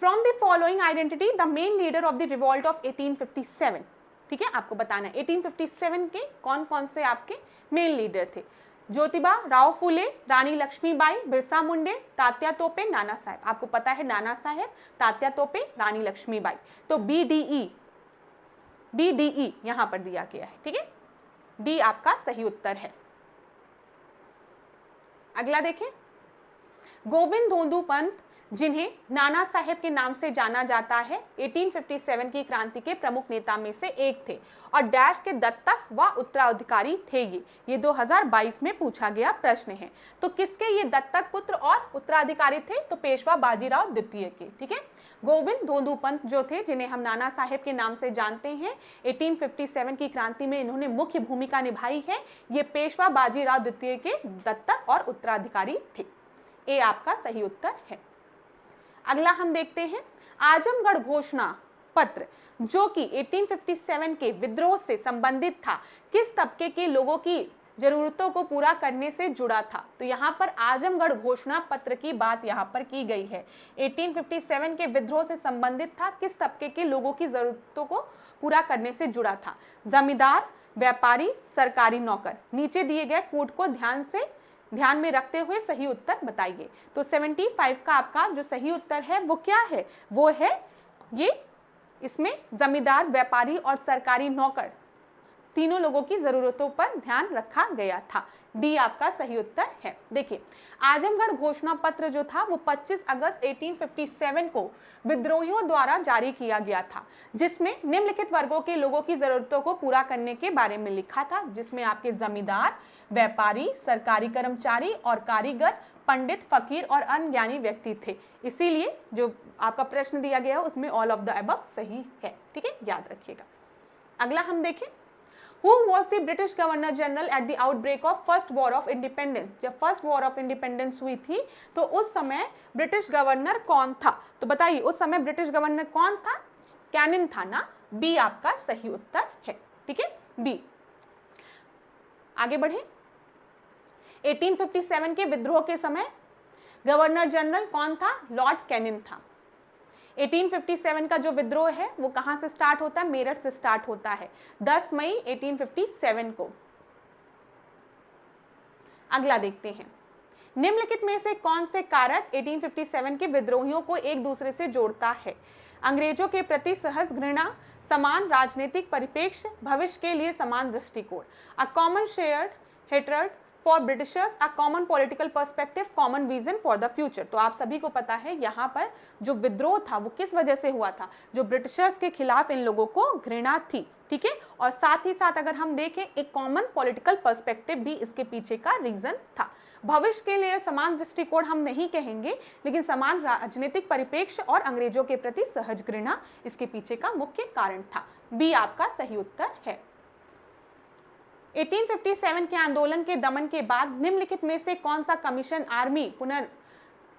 From the following identity, the main leader of the revolt of 1857, ठीक है, आपको बताना है 1857 के कौन कौन से आपके मेन लीडर थे। ज्योतिबा, राव फुले, रानी लक्ष्मीबाई, बिरसा मुंडे, तात्या तोपे, नाना साहेब। आपको पता है नाना साहेब, तात्या तोपे, रानी लक्ष्मीबाई। तो BDE यहां पर दिया गया है। ठीक है, डी आपका सही उत्तर है। अगला देखें, गोविंद धोंदू पंत, जिन्हें नाना साहेब के नाम से जाना जाता है, 1857 की क्रांति के प्रमुख नेता में से एक थे और डैश के दत्तक व उत्तराधिकारी थे। ये 2022 में पूछा गया प्रश्न है। तो किसके ये दत्तक पुत्र और उत्तराधिकारी थे? तो पेशवा बाजीराव द्वितीय के। ठीक है, गोविंद धोंदू पंत जो थे, जिन्हें हम नाना साहेब के नाम से जानते हैं, 1857 की क्रांति में इन्होंने मुख्य भूमिका निभाई है। ये पेशवा बाजीराव द्वितीय के दत्तक और उत्तराधिकारी थे। ए आपका सही उत्तर है। अगला हम देखते हैं, आजमगढ़ घोषणा पत्र जो कि 1857 के विद्रोह से संबंधित था, किस तबके के लोगों की जरूरतों को पूरा करने से जुड़ा था? तो यहाँ पर आजमगढ़ घोषणा पत्र की बात यहाँ पर की गई है। 1857 के विद्रोह से संबंधित था, किस तबके के लोगों की जरूरतों को पूरा करने से जुड़ा था? जमींदार, व्यापारी, सरकारी नौकर। नीचे दिए गए कोड को ध्यान में रखते हुए सही उत्तर बताइए। तो 75 का आपका जो सही उत्तर है वो क्या है? वो है ये, इसमें जमींदार, व्यापारी और सरकारी नौकर तीनों लोगों की जरूरतों पर ध्यान रखा गया था। डी आपका सही उत्तर है। देखिए, आजमगढ़ घोषणा पत्र जो था वो 25 अगस्त 1857 को विद्रोहियों द्वारा जारी किया गया था, जिसमें निम्नलिखित वर्गों के लोगों की जरूरतों को पूरा करने के बारे में लिखा था, जिसमें आपके जमींदार, व्यापारी, सरकारी कर्मचारी और कारीगर, पंडित, फकीर और अन्य ज्ञानी व्यक्ति थे। इसीलिए जो आपका प्रश्न दिया गया है उसमें ऑल ऑफ द अबव सही है। ठीक है, याद रखिएगा। अगला हम देखें, Who was the British Governor General at the outbreak of First War of Independence? जब फर्स्ट वॉर ऑफ इंडिपेंडेंस हुई थी तो उस समय ब्रिटिश गवर्नर कौन था? तो बताइए उस समय ब्रिटिश गवर्नर कौन था? कैनिंग था ना। बी आपका सही उत्तर है। ठीक है, बी। आगे बढ़े, 1857 के विद्रोह के समय गवर्नर जनरल कौन था? लॉर्ड कैनिंग था। 1857 का जो विद्रोह है वो कहां से स्टार्ट होता है? मेरठ से स्टार्ट होता है 10 मई 1857 को। अगला देखते हैं, निम्नलिखित में से कौन से कारक 1857 के विद्रोहियों को एक दूसरे से जोड़ता है? अंग्रेजों के प्रति सहज घृणा, समान राजनीतिक परिप्रेक्ष्य, भविष्य के लिए समान दृष्टिकोण। A common shared hatred for Britishers a common political perspective, common vision for the future. तो आप सभी को पता है यहाँ पर जो विद्रोह था वो किस वजह से हुआ था, जो ब्रिटिशर्स के खिलाफ इन लोगों को घृणा थी, ठीक है। और साथ ही साथ अगर हम देखें एक कॉमन पॉलिटिकल पर्सपेक्टिव भी इसके पीछे का रीजन था। भविष्य के लिए समान दृष्टिकोण हम नहीं कहेंगे, लेकिन समान राजनीतिक परिप्रेक्ष्य और अंग्रेजों के प्रति सहज घृणा इसके पीछे का मुख्य कारण था। बी आपका सही उत्तर है। 1857 के आंदोलन के दमन के बाद निम्नलिखित में से कौन सा कमीशन आर्मी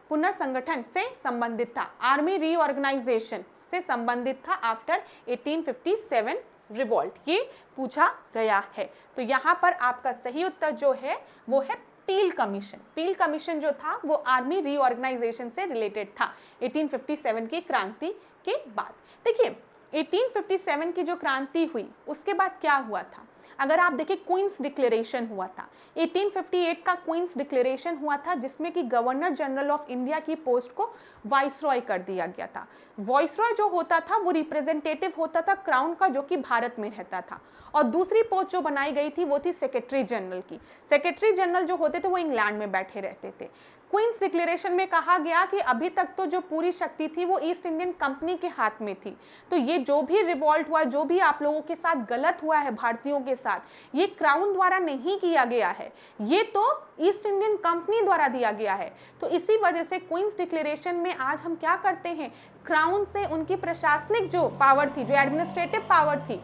पुनर्संगठन से संबंधित था? आर्मी रीऑर्गेनाइजेशन से संबंधित था आफ्टर 1857 रिवॉल्ट, ये पूछा गया है। तो यहाँ पर आपका सही उत्तर जो है वो है पील कमीशन। पील कमीशन जो था वो आर्मी रीऑर्गेनाइजेशन से रिलेटेड था 1857 की क्रांति के बाद। देखिए 1857 की जो क्रांति हुई उसके बाद क्या हुआ था, अगर आप देखें क्वींस डिक्लेरेशन हुआ था 1858 का क्वींस डिक्लेरेशन हुआ था, जिसमें कि गवर्नर जनरल ऑफ इंडिया की पोस्ट को वाइसरॉय कर दिया गया था। वाइसरॉय जो होता था वो रिप्रेजेंटेटिव होता था क्राउन का, जो कि भारत में रहता था, और दूसरी पोस्ट जो बनाई गई थी वो थी सेक्रेटरी जनरल की। सेक्रेटरी जनरल जो होते थे वो इंग्लैंड में बैठे रहते थे। क्वींस डिक्लेरेशन में कहा गया कि अभी तक तो जो पूरी शक्ति थी वो ईस्ट इंडियन कंपनी के हाथ में थी, तो ये जो भी रिवॉल्ट हुआ, जो भी आप लोगों के साथ गलत हुआ है भारतीयों के साथ, ये क्राउन द्वारा नहीं किया गया है, ये तो ईस्ट इंडियन कंपनी द्वारा दिया गया है। तो इसी वजह से क्वींस डिक्लेरेशन में आज हम क्या करते हैं, क्राउन से उनकी प्रशासनिक जो पावर थी, जो एडमिनिस्ट्रेटिव पावर थी,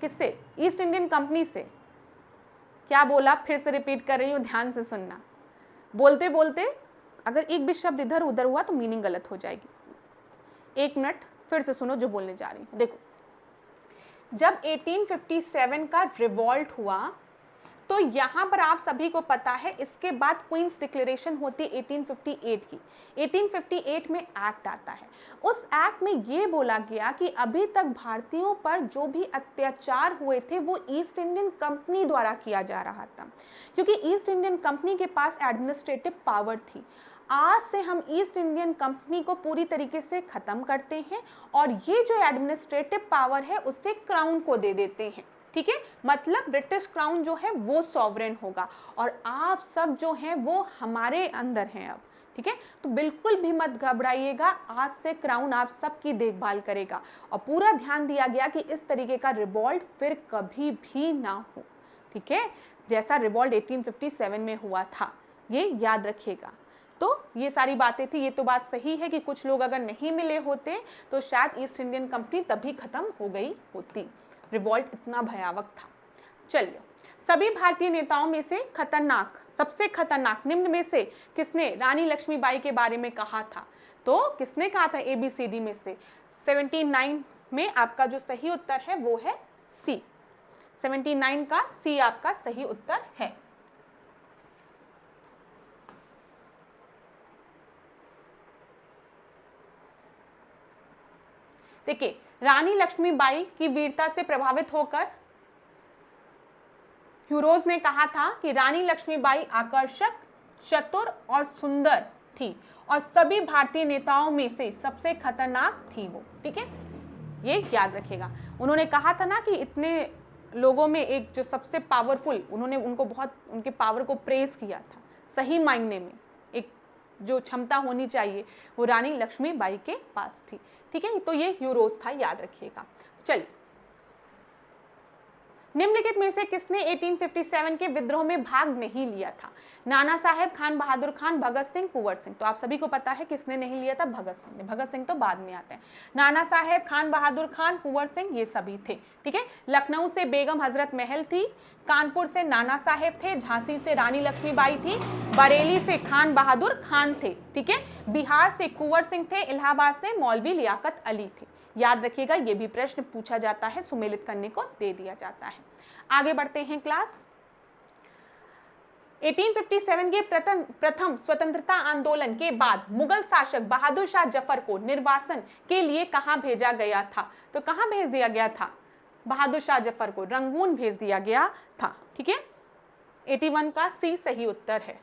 किससे? ईस्ट इंडियन कंपनी से। क्या बोला, फिर से रिपीट कर रही हूँ, ध्यान से सुनना। बोलते बोलते अगर एक भी शब्द इधर उधर हुआ तो मीनिंग गलत हो जाएगी। एक मिनट फिर से सुनो जो बोलने जा रही हूँ। देखो, जब 1857 का रिवॉल्ट हुआ तो यहाँ पर आप सभी को पता है इसके बाद क्वींस डिक्लेरेशन होती है 1858 की। 1858 में एक्ट आता है। उस एक्ट में ये बोला गया कि अभी तक भारतीयों पर जो भी अत्याचार हुए थे वो ईस्ट इंडियन कंपनी द्वारा किया जा रहा था, क्योंकि ईस्ट इंडियन कंपनी के पास एडमिनिस्ट्रेटिव पावर थी। आज से हम ईस्ट इंडियन कंपनी को पूरी तरीके से ख़त्म करते हैं और ये जो एडमिनिस्ट्रेटिव पावर है उससे क्राउन को दे देते हैं, ठीक है। मतलब ब्रिटिश क्राउन जो है वो सॉवरेन होगा और आप सब जो हैं वो हमारे अंदर हैं अब, ठीक है। तो बिल्कुल भी मत घबराइएगा, आज से क्राउन आप सबकी देखभाल करेगा। और पूरा ध्यान दिया गया कि इस तरीके का रिवॉल्ट फिर कभी भी ना हो, ठीक है, जैसा रिवॉल्ट 1857 में हुआ था, ये याद रखिएगा। तो ये सारी बातें थी। ये तो बात सही है कि कुछ लोग अगर नहीं मिले होते तो शायद ईस्ट इंडियन कंपनी तभी खत्म हो गई होती। रिवॉल्ट इतना भयावह था। चलिए, सभी भारतीय नेताओं में से खतरनाक, सबसे खतरनाक निम्न में से किसने रानी लक्ष्मीबाई के बारे में कहा था? तो किसने कहा था ABCD में से? 79 में आपका जो सही उत्तर है वो है सी। 79 का सी आपका सही उत्तर है। देखिए, रानी लक्ष्मीबाई की वीरता से प्रभावित होकर ह्यूरोज ने कहा था कि रानी लक्ष्मीबाई आकर्षक, चतुर और सुंदर थी और सभी भारतीय नेताओं में से सबसे खतरनाक थी वो, ठीक है, ये याद रखिएगा। उन्होंने कहा था ना कि इतने लोगों में एक जो सबसे पावरफुल, उन्होंने उनको बहुत उनके पावर को प्रेज किया था, सही मायने में एक जो क्षमता होनी चाहिए वो रानी लक्ष्मीबाई के पास थी, ठीक है। तो ये ह्यूरोज था, याद रखिएगा। चलिए, निम्नलिखित में से किसने 1857 के विद्रोह में भाग नहीं लिया था? नाना साहेब, खान बहादुर खान, भगत सिंह, कुंवर सिंह। तो आप सभी को पता है किसने नहीं लिया था? भगत सिंह ने। भगत सिंह तो बाद में आते हैं। नाना साहेब, खान बहादुर खान, कुंवर सिंह, ये सभी थे, ठीक है। लखनऊ से बेगम हजरत महल थी, कानपुर से नाना साहेब थे, झांसी से रानी लक्ष्मीबाई थी, बरेली से खान बहादुर खान थे, ठीक है, बिहार से कुंवर सिंह थे, इलाहाबाद से मौलवी लियाकत अली थे। याद रखिएगा, ये भी प्रश्न पूछा जाता है, सुमेलित करने को दे दिया जाता है। आगे बढ़ते हैं क्लास। 1857 के प्रथम स्वतंत्रता आंदोलन के बाद मुगल शासक बहादुर शाह जफर को निर्वासन के लिए कहां भेजा गया था? तो कहां भेज दिया गया था? बहादुर शाह जफर को रंगून भेज दिया गया था, ठीक है। 81 का सी सही उत्तर है।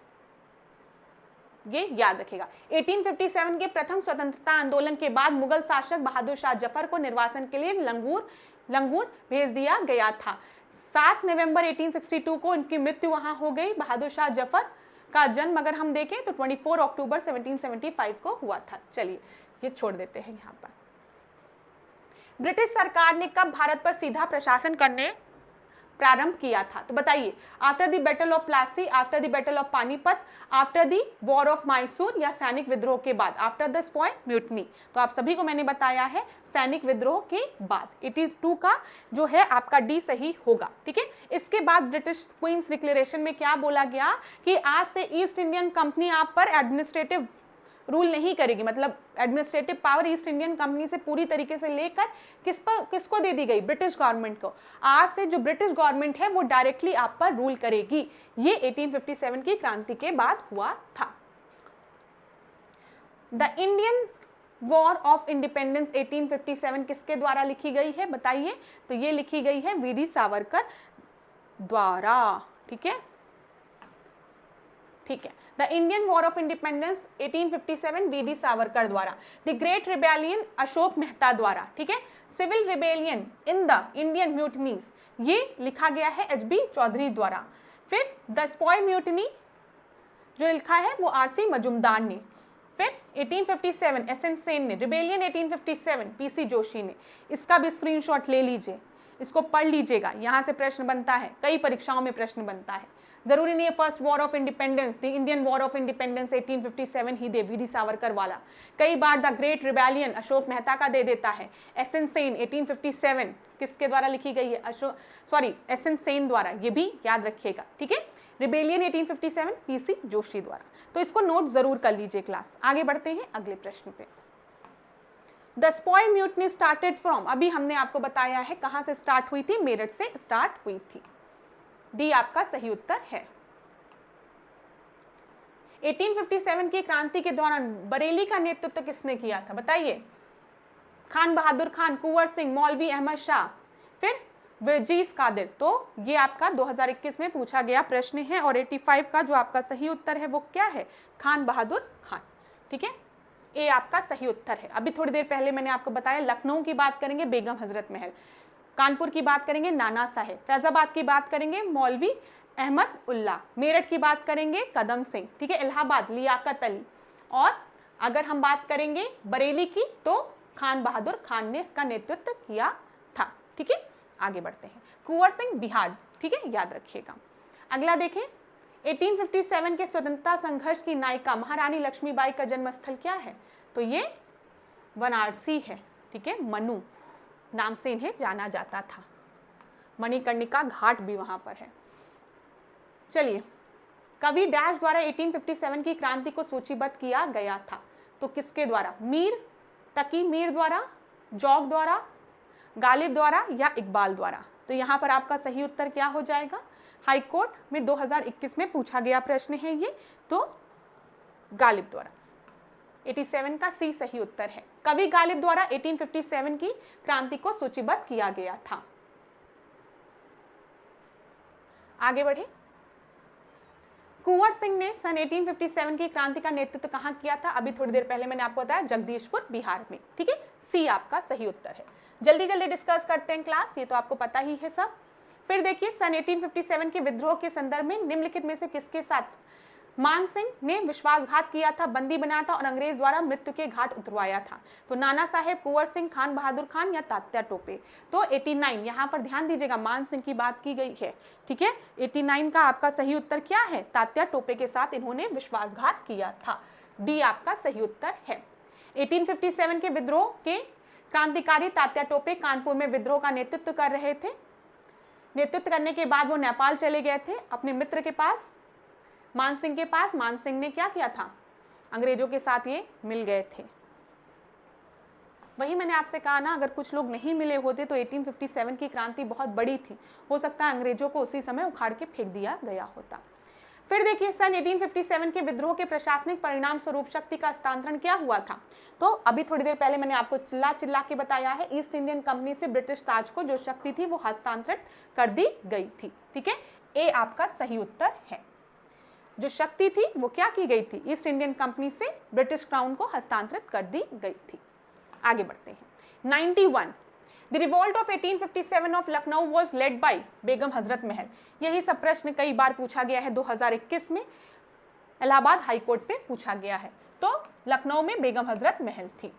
ये याद रखेगा। 1857 के प्रथम स्वतंत्रता आंदोलन के बाद मुगल शासक बहादुर शाह जफर को निर्वासन के लिए लंगूर भेज दिया गया था। 7 नवंबर 1862 को इनकी मृत्यु वहां हो गई। बहादुर शाह जफर का जन्म अगर हम देखें तो 24 अक्टूबर 1775 को हुआ था। चलिए ये छोड़ देते हैं यहाँ पर। ब्रिटिश सरकार ने कब भारत पर सीधा प्रशासन करने प्रारंभ किया था? तो बताइए, after the battle of Plassey, after the battle of Panipat, after the war of Mysore या सैनिक विद्रोह के बाद, आफ्टर द स्पॉय म्यूटनी। तो आप सभी को मैंने बताया है सैनिक विद्रोह के बाद। 82 का जो है आपका डी सही होगा। ठीक है, इसके बाद ब्रिटिश क्वींस डिक्लेरेशन में क्या बोला गया कि आज से ईस्ट इंडियन कंपनी आप पर एडमिनिस्ट्रेटिव रूल नहीं करेगी, मतलब administrative power east Indian company से पूरी तरीके से लेकर किसको दे दी गई? ब्रिटिश गवर्नमेंट को। आज से जो ब्रिटिश गवर्नमेंट है वो डायरेक्टली आप पर रूल करेगी। ये 1857 की क्रांति के बाद हुआ था। The Indian war of independence 1857 किसके द्वारा लिखी गई है? बताइए। तो ये लिखी गई है वीडी सावरकर द्वारा। ठीक है, ठीक है। The Indian war of independence 1857 VD Savarkar द्वारा। The great rebellion Ashok Mehta द्वारा। ठीक है। Civil rebellion in the Indian mutinies ये लिखा गया है एचबी चौधरी द्वारा। फिर द स्पॉय म्यूटनी जो लिखा है वो आरसी मजुमदार ने। फिर 1857 एस एन सेन ने। रिबेलियन 1857 पीसी जोशी ने। इसका भी स्क्रीनशॉट ले लीजिए, इसको पढ़ लीजिएगा, यहाँ से प्रश्न बनता है, कई परीक्षाओं में प्रश्न बनता है। जरूरी नहीं है first war of independence, the Indian war of independence 1857 ही दे, वीडी सावरकर वाला। कई बार the great rebellion Ashok Mehta का दे देता है। एस एन सेन 1857 किसके द्वारा लिखी गई है? एस एन सेन द्वारा, ये भी याद रखिएगा। ठीक है, रिबेलियन 1857 पीसी जोशी द्वारा। तो इसको नोट जरूर कर लीजिए क्लास। आगे बढ़ते हैं अगले प्रश्न पे। द स्पॉय म्यूटनी स्टार्टेड फ्रॉम, अभी हमने आपको बताया है कहां से स्टार्ट हुई थी, मेरठ से स्टार्ट हुई थी। डी आपका सही उत्तर है। 1857 की क्रांति के दौरान बरेली का नेतृत्व किसने किया था? बताइए। खान बहादुर खान, कुंवर सिंह, मौलवी अहमद शाह, फिर वर्जीज कादिर। तो ये आपका 2021 में पूछा गया प्रश्न है और 85 का जो आपका सही उत्तर है वो क्या है? खान बहादुर खान। ठीक है, ए आपका सही उत्तर है। अभी थोड़ी देर पहले मैंने आपको बताया लखनऊ की बात करेंगे बेगम हजरत महल, कानपुर की बात करेंगे नाना साहेब, फैजाबाद की बात करेंगे मौलवी अहमद उल्ला, मेरठ की बात करेंगे कदम सिंह। ठीक है, इलाहाबाद लियाकत अली, और अगर हम बात करेंगे बरेली की तो खान बहादुर खान ने इसका नेतृत्व किया था। ठीक है, आगे बढ़ते हैं। कुंवर सिंह बिहार। ठीक है, याद रखिएगा। अगला देखें, 1857 के स्वतंत्रता संघर्ष की नायिका महारानी लक्ष्मीबाई का जन्मस्थल क्या है? तो ये वाराणसी है। ठीक है, मनु नाम से इन्हें जाना जाता था। मणिकर्णिका घाट भी वहां पर है। चलिए, कवि डैश द्वारा 1857 की क्रांति को सूचीबद्ध किया गया था? तो किसके द्वारा? मीर तकी मीर द्वारा, जौग द्वारा, गालिब द्वारा या इकबाल द्वारा? तो यहाँ पर आपका सही उत्तर क्या हो जाएगा? हाईकोर्ट में 2021 में पूछा गया प्रश्न है ये, तो गालिब द्वारा। 87 का सी सही उत्तर है। कवि गालिब द्वारा 1857 की क्रांति को सूचीबद्ध किया गया था। आगे बढ़े। कुंवर सिंह ने सन 1857 की क्रांति का नेतृत्व कहां किया था? अभी थोड़ी देर पहले मैंने आपको बताया जगदीशपुर बिहार में। ठीक है, सी आपका सही उत्तर है। जल्दी जल्दी डिस्कस करते हैं क्लास, ये तो आपको पता ही है सब। फिर देखिए, सन 1857 के विद्रोह के संदर्भ में निम्नलिखित में से किसके साथ मान सिंह ने विश्वासघात किया था, बंदी बनाया था और अंग्रेज द्वारा मृत्यु के घाट उतरवाया था? तो नाना साहेब, कुंवर सिंह, खान बहादुर खान या तात्या टोपे? तो 89, यहाँ पर ध्यान दीजिएगा, मान सिंह की बात की गई है। ठीक है, 89 का आपका सही उत्तर क्या है? तात्या टोपे के साथ इन्होंने विश्वासघात किया था। डी आपका सही उत्तर है। 1857 के विद्रोह के क्रांतिकारी तात्या टोपे कानपुर में विद्रोह का नेतृत्व कर रहे थे। नेतृत्व करने के बाद वो नेपाल चले गए थे अपने मित्र के पास, मान सिंह के पास। मान सिंह ने क्या किया था? अंग्रेजों के साथ ये मिल गए थे। वही मैंने आपसे कहा ना, अगर कुछ लोग नहीं मिले होते तो 1857 की क्रांति बहुत बड़ी थी, हो सकता है अंग्रेजों को उसी समय उखाड़ के फेंक दिया गया होता। फिर देखिए, सन 1857 के विद्रोह के प्रशासनिक परिणाम स्वरूप शक्ति का हस्तांतरण क्या हुआ था? तो अभी थोड़ी देर पहले मैंने आपको चिल्ला चिल्ला के बताया है, ईस्ट इंडियन कंपनी से ब्रिटिश ताज को जो शक्ति थी वो हस्तांतरित कर दी गई थी। ठीक है, ए आपका सही उत्तर है। जो शक्ति थी वो क्या की गई थी, ईस्ट इंडियन कंपनी से ब्रिटिश क्राउन को हस्तांतरित कर दी गई थी। आगे बढ़ते हैं। 91 the revolt of 1857 of Lucknow was led by Begum Hazrat Mahal. यही सब प्रश्न कई बार पूछा गया है। 2021 में इलाहाबाद हाई कोर्ट में पूछा गया है। तो लखनऊ में बेगम हजरत महल थी।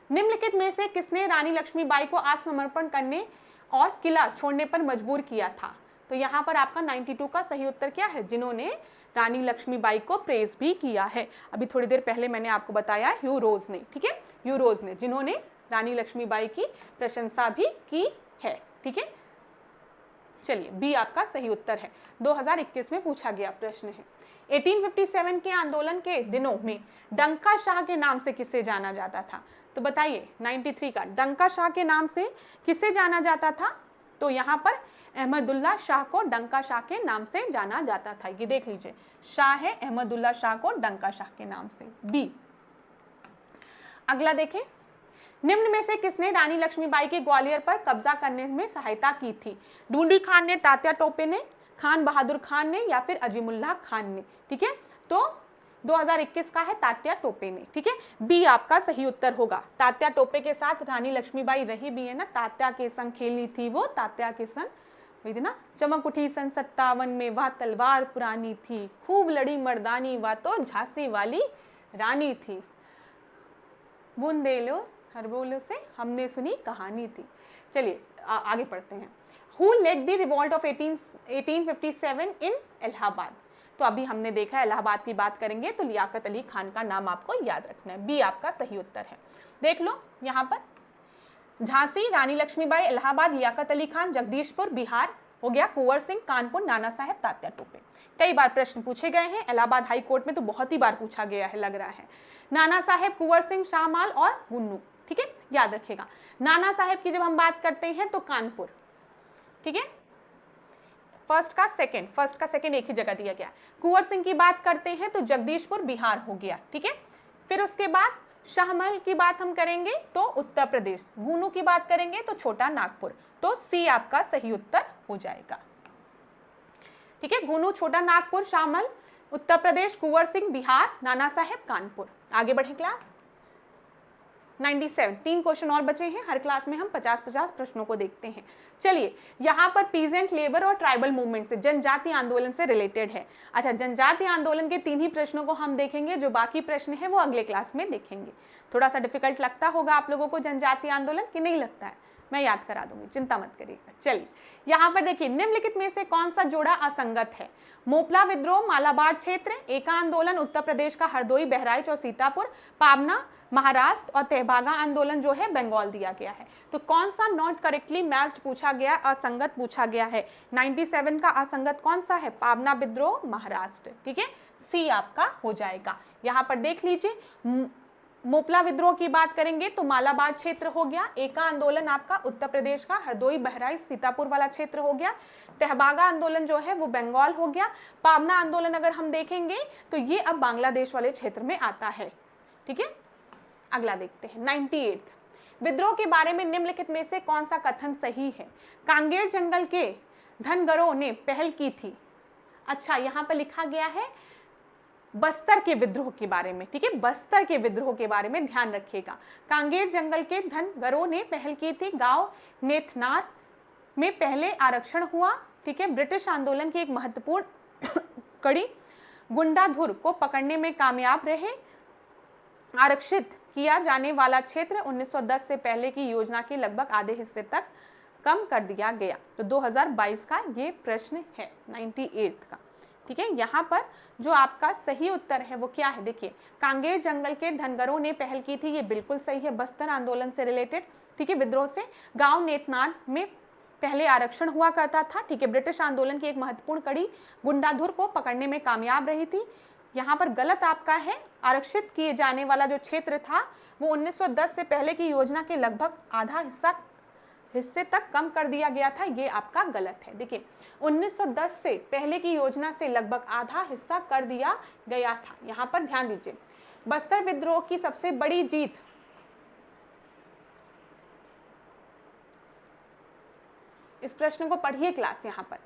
निम्नलिखित में से किसने रानी लक्ष्मीबाई को आत्मसमर्पण करने और किला छोड़ने पर मजबूर किया था? तो यहाँ पर आपका 92 का सही उत्तर क्या है, जिन्होंने रानी लक्ष्मीबाई को प्रेज भी किया है। अभी थोड़ी देर पहले मैंने आपको बताया ह्यू रोज ने, ठीक है, ह्यू रोज ने, जिन्होंने रानी लक्ष्मीबाई की प्रशंसा भी की है। ठीक है, चलिए बी आपका सही उत्तर है। 2021 में पूछा गया प्रश्न है। 1857 के आंदोलन के दिनों में डंका शाह के नाम से किसे जाना जाता था? तो बताइए 93 का डंका शाह के नाम से किसे जाना जाता था? तो यहाँ पर अहमदुल्ला शाह को डंका शाह के नाम से जाना जाता था। ये देख लीजिए, शाह है अहमदुल्ला शाह को डंका शाह के नाम से, बी। अगला देखें, निम्न में से किसने रानी लक्ष्मीबाई के ग्वालियर पर कब्जा करने में सहायता की थी? ढूंढी खान ने, तात्या टोपे ने, खान बहादुर खान ने या फिर अजीमुल्लाह खान ने? ठीक है, तो 2021 का है तात्या टोपे ने। ठीक है, बी आपका सही उत्तर होगा। तात्या टोपे के साथ रानी लक्ष्मीबाई रही भी है ना, तात्या के संग खेली थी वो, तात्या के संग हुई थी ना। चमक उठी सन 57 में, वह तलवार पुरानी थी, खूब लड़ी मर्दानी, वह तो झांसी वाली रानी थी, बुंदेलो हरबोलो से हमने सुनी कहानी थी। चलिए आगे पढ़ते हैं। Who led the revolt of 1857 in Allahabad? तो अभी हमने देखा है, इलाहाबाद की बात करेंगे तो लियाकत अली खान का नाम आपको याद रखना है। बी आपका सही उत्तर है। देख लो यहाँ पर, झांसी रानी लक्ष्मीबाई, इलाहाबाद लियाकत अली खान, जगदीशपुर बिहार हो गया कुंवर सिंह, कानपुर नाना साहेब, तात्या टोपे। कई बार प्रश्न पूछे गए हैं इलाहाबाद हाई कोर्ट में, तो बहुत ही बार पूछा गया है लग रहा है। नाना साहेब, कुंवर सिंह, शाहमाल और गुन्नू। ठीक है, याद रखिएगा। नाना साहेब की जब हम बात करते हैं तो कानपुर, ठीक है, फर्स्ट का सेकंड एक ही जगह दिया गया। कुंवर सिंह की बात करते हैं तो जगदीशपुर बिहार हो गया। ठीक है, फिर उसके बाद शाहमहल की बात हम करेंगे तो उत्तर प्रदेश, गुन्नू की बात करेंगे तो छोटा नागपुर। तो सी आपका सही उत्तर हो जाएगा। ठीक है, गुन्नू, छोटा नागपुर, शाहमहल उत्तर प्रदेश, कुंवर सिंह बिहार, नाना साहेब कानपुर। आगे बढ़े क्लास। 97 तीन क्वेश्चन और बचे हैं। हर क्लास में हम 50-50 प्रश्नों को देखते हैं। चलिए, यहाँ पर पीजेंट लेबर और ट्राइबल मूवमेंट से, जनजाति आंदोलन से रिलेटेड है। अच्छा, जनजाति आंदोलन के 3 ही प्रश्नों को हम देखेंगे, जो बाकी प्रश्न है वो अगले क्लास में देखेंगे। थोड़ा सा डिफिकल्ट लगता होगा आप लोगों को जनजाति आंदोलन, कि नहीं लगता है? मैं याद करा दूंगी, चिंता मत करिएगा। चलिए यहाँ पर देखिए, निम्नलिखित में से कौन सा जोड़ा असंगत है? मोपला विद्रोह मालाबार क्षेत्र, एका आंदोलन उत्तर प्रदेश का हरदोई, बहराइच और सीतापुर, पाबना महाराष्ट्र और तेहबागा आंदोलन जो है बंगाल दिया गया है। तो कौन सा नॉट करेक्टली मैच्ड पूछा गया, असंगत पूछा गया है? 97 का असंगत कौन सा है? पाबना विद्रोह महाराष्ट्र। ठीक है, सी आपका हो जाएगा। यहाँ पर देख लीजिए, मोपला विद्रोह की बात करेंगे तो मालाबार क्षेत्र हो गया, एका आंदोलन आपका उत्तर प्रदेश का हरदोई, बहराइच, सीतापुर वाला क्षेत्र हो गया, तेहबागा आंदोलन जो है वो बंगाल हो गया, पाबना आंदोलन अगर हम देखेंगे तो ये अब बांग्लादेश वाले क्षेत्र में आता है। ठीक है, अगला देखते हैं। 98 विद्रोह के बारे में निम्नलिखित में से कौन सा कथन सही है? कांगेर जंगल के धनगरों ने पहल की थी। अच्छा, यहाँ पर लिखा गया है बस्तर के विद्रोह के बारे में। ठीक है, बस्तर के विद्रोह के बारे में ध्यान रखिएगा। कांगेर जंगल के धनगरों ने पहल की थी। गांव नेथनार में पहले आरक्षण हुआ। ठीक है, ब्रिटिश आंदोलन की एक महत्वपूर्ण कड़ी, गुंडाधुर को पकड़ने में कामयाब रहे। आरक्षित किया जाने वाला क्षेत्र 1910 से पहले की योजना के लगभग आधे हिस्से तक कम कर दिया गया। तो 2022 का ये प्रश्न है, 98 का। ठीक है, यहाँ पर जो आपका सही उत्तर है वो क्या है? देखिए, कांगेर जंगल के धनगरों ने पहल की थी, ये बिल्कुल सही है, बस्तर आंदोलन से रिलेटेड। ठीक है, विद्रोह से। गांव नेतनार में पहले आरक्षण हुआ करता था। ठीक है, ब्रिटिश आंदोलन की एक महत्वपूर्ण कड़ी, गुंडाधुर को पकड़ने में कामयाब रही थी। यहाँ पर गलत आपका है, आरक्षित किए जाने वाला जो क्षेत्र था वो 1910 से पहले की योजना के लगभग आधा हिस्से तक कम कर दिया गया था। ये आपका गलत है। देखिए, 1910 से पहले की योजना से लगभग आधा हिस्सा कर दिया गया था। यहाँ पर ध्यान दीजिए, बस्तर विद्रोह की सबसे बड़ी जीत इस प्रश्न को पढ़िए क्लास। यहाँ पर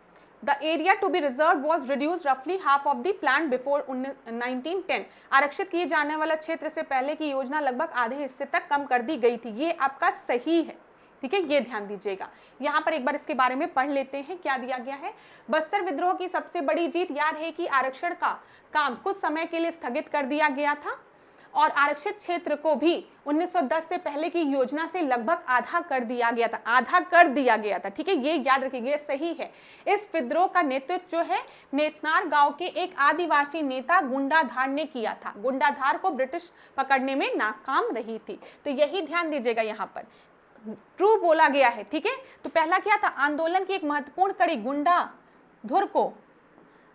The area to be reserved was reduced roughly half of the plan before 1910. आरक्षित किए जाने वाला क्षेत्र से पहले की योजना लगभग आधे हिस्से तक कम कर दी गई थी। ये आपका सही है, ठीक है, ये ध्यान दीजिएगा। यहाँ पर एक बार इसके बारे में पढ़ लेते हैं क्या दिया गया है। बस्तर विद्रोह की सबसे बड़ी जीत यह रही कि आरक्षण का काम कुछ समय के लिए स्थगित कर दिया गया था और आरक्षित क्षेत्र को भी 1910 से पहले की योजना से लगभग आधा कर दिया गया था, आधा कर दिया गया था, ठीक है, ये याद रखिएगा, ये सही है। इस विद्रोह का नेतृत्व जो है नेतनार गांव के एक आदिवासी नेता गुंडाधार ने किया था। गुंडाधार को ब्रिटिश पकड़ने में नाकाम रही थी, तो यही ध्यान दीजिएगा, यहाँ पर ट्रू बोला गया है, ठीक है। तो पहला क्या था, आंदोलन की एक महत्वपूर्ण कड़ी गुंडाधुर को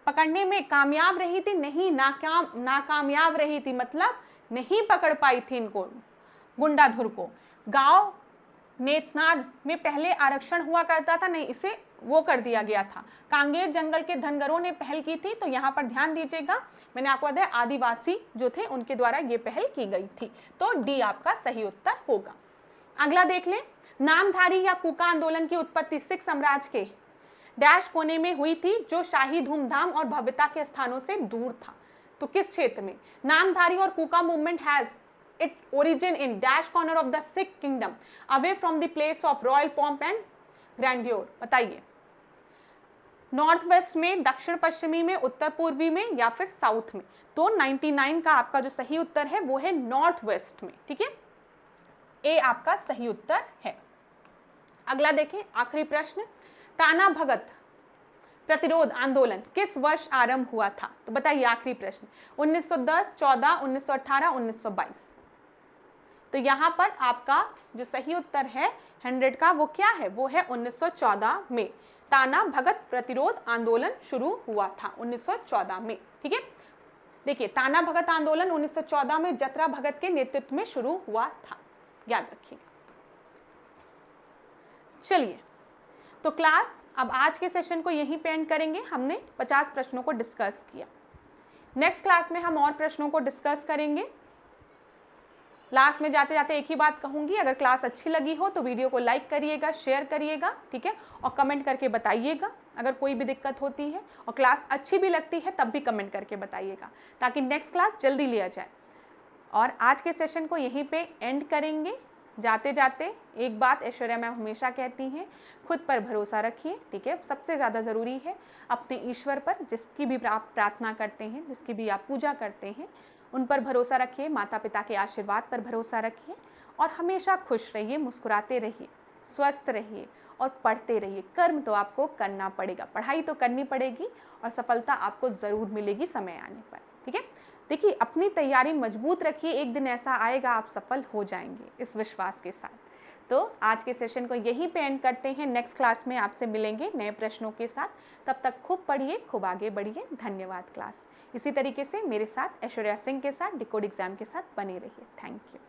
पकड़ने में कामयाब रही थी, नहीं नाकामयाब रही थी, मतलब नहीं पकड़ पाई थी इनको, गुंडाधुर को। गांव नेतनार में पहले आरक्षण हुआ करता था, नहीं, इसे वो कर दिया गया था। कांगेर जंगल के धनगरों ने पहल की थी, तो यहाँ पर ध्यान दीजिएगा, मैंने आपको बताया आदिवासी जो थे उनके द्वारा ये पहल की गई थी, तो डी आपका सही उत्तर होगा। अगला देख लें, नामधारी या कूका आंदोलन की उत्पत्ति सिख साम्राज्य के डैश कोने में हुई थी जो शाही धूमधाम और भव्यता के स्थानों से दूर था। तो किस क्षेत्र में? नामधारी और Kuka movement has it origin in dash corner of the Sikh kingdom away from the place of royal pomp and grandeur. बताइए, नॉर्थ वेस्ट में, दक्षिण पश्चिमी में, उत्तर पूर्वी में या फिर साउथ में? तो 99 का आपका जो सही उत्तर है वो है नॉर्थ वेस्ट में, ठीक है, ए आपका सही उत्तर है। अगला देखें, आखिरी प्रश्न, ताना भगत प्रतिरोध आंदोलन किस वर्ष आरंभ हुआ था? तो बताइए, आखिरी प्रश्न, 1910, 14, 1918, 1922। तो यहां पर आपका जो सही उत्तर है 100 का वो क्या है, वो है 1914 में ताना भगत प्रतिरोध आंदोलन शुरू हुआ था, 1914 में, ठीक है। देखिए, ताना भगत आंदोलन 1914 में जतरा भगत के नेतृत्व में शुरू हुआ था, याद रखिएगा। चलिए, तो क्लास अब आज के सेशन को यहीं पे एंड करेंगे। हमने 50 प्रश्नों को डिस्कस किया। नेक्स्ट क्लास में हम और प्रश्नों को डिस्कस करेंगे। लास्ट में जाते जाते एक ही बात कहूंगी, अगर क्लास अच्छी लगी हो तो वीडियो को लाइक करिएगा, शेयर करिएगा, ठीक है, और कमेंट करके बताइएगा अगर कोई भी दिक्कत होती है, और क्लास अच्छी भी लगती है तब भी कमेंट करके बताइएगा ताकि नेक्स्ट क्लास जल्दी लिया जाए। और आज के सेशन को यहीं पे एंड करेंगे। जाते जाते एक बात ऐश्वर्या मैम हमेशा कहती हैं, खुद पर भरोसा रखिए, ठीक है, सबसे ज़्यादा ज़रूरी है अपने ईश्वर पर, जिसकी भी आप प्रार्थना करते हैं, जिसकी भी आप पूजा करते हैं, उन पर भरोसा रखिए, माता पिता के आशीर्वाद पर भरोसा रखिए, और हमेशा खुश रहिए, मुस्कुराते रहिए, स्वस्थ रहिए और पढ़ते रहिए। कर्म तो आपको करना पड़ेगा, पढ़ाई तो करनी पड़ेगी और सफलता आपको ज़रूर मिलेगी समय आने पर, ठीक है। देखिए, अपनी तैयारी मजबूत रखिए, एक दिन ऐसा आएगा आप सफल हो जाएंगे इस विश्वास के साथ। तो आज के सेशन को यहीं पे एंड करते हैं। नेक्स्ट क्लास में आपसे मिलेंगे नए प्रश्नों के साथ। तब तक खूब पढ़िए, खूब आगे बढ़िए। धन्यवाद क्लास। इसी तरीके से मेरे साथ ऐश्वर्या सिंह के साथ डिकोड एग्जाम के साथ बने रहिए। Thank you.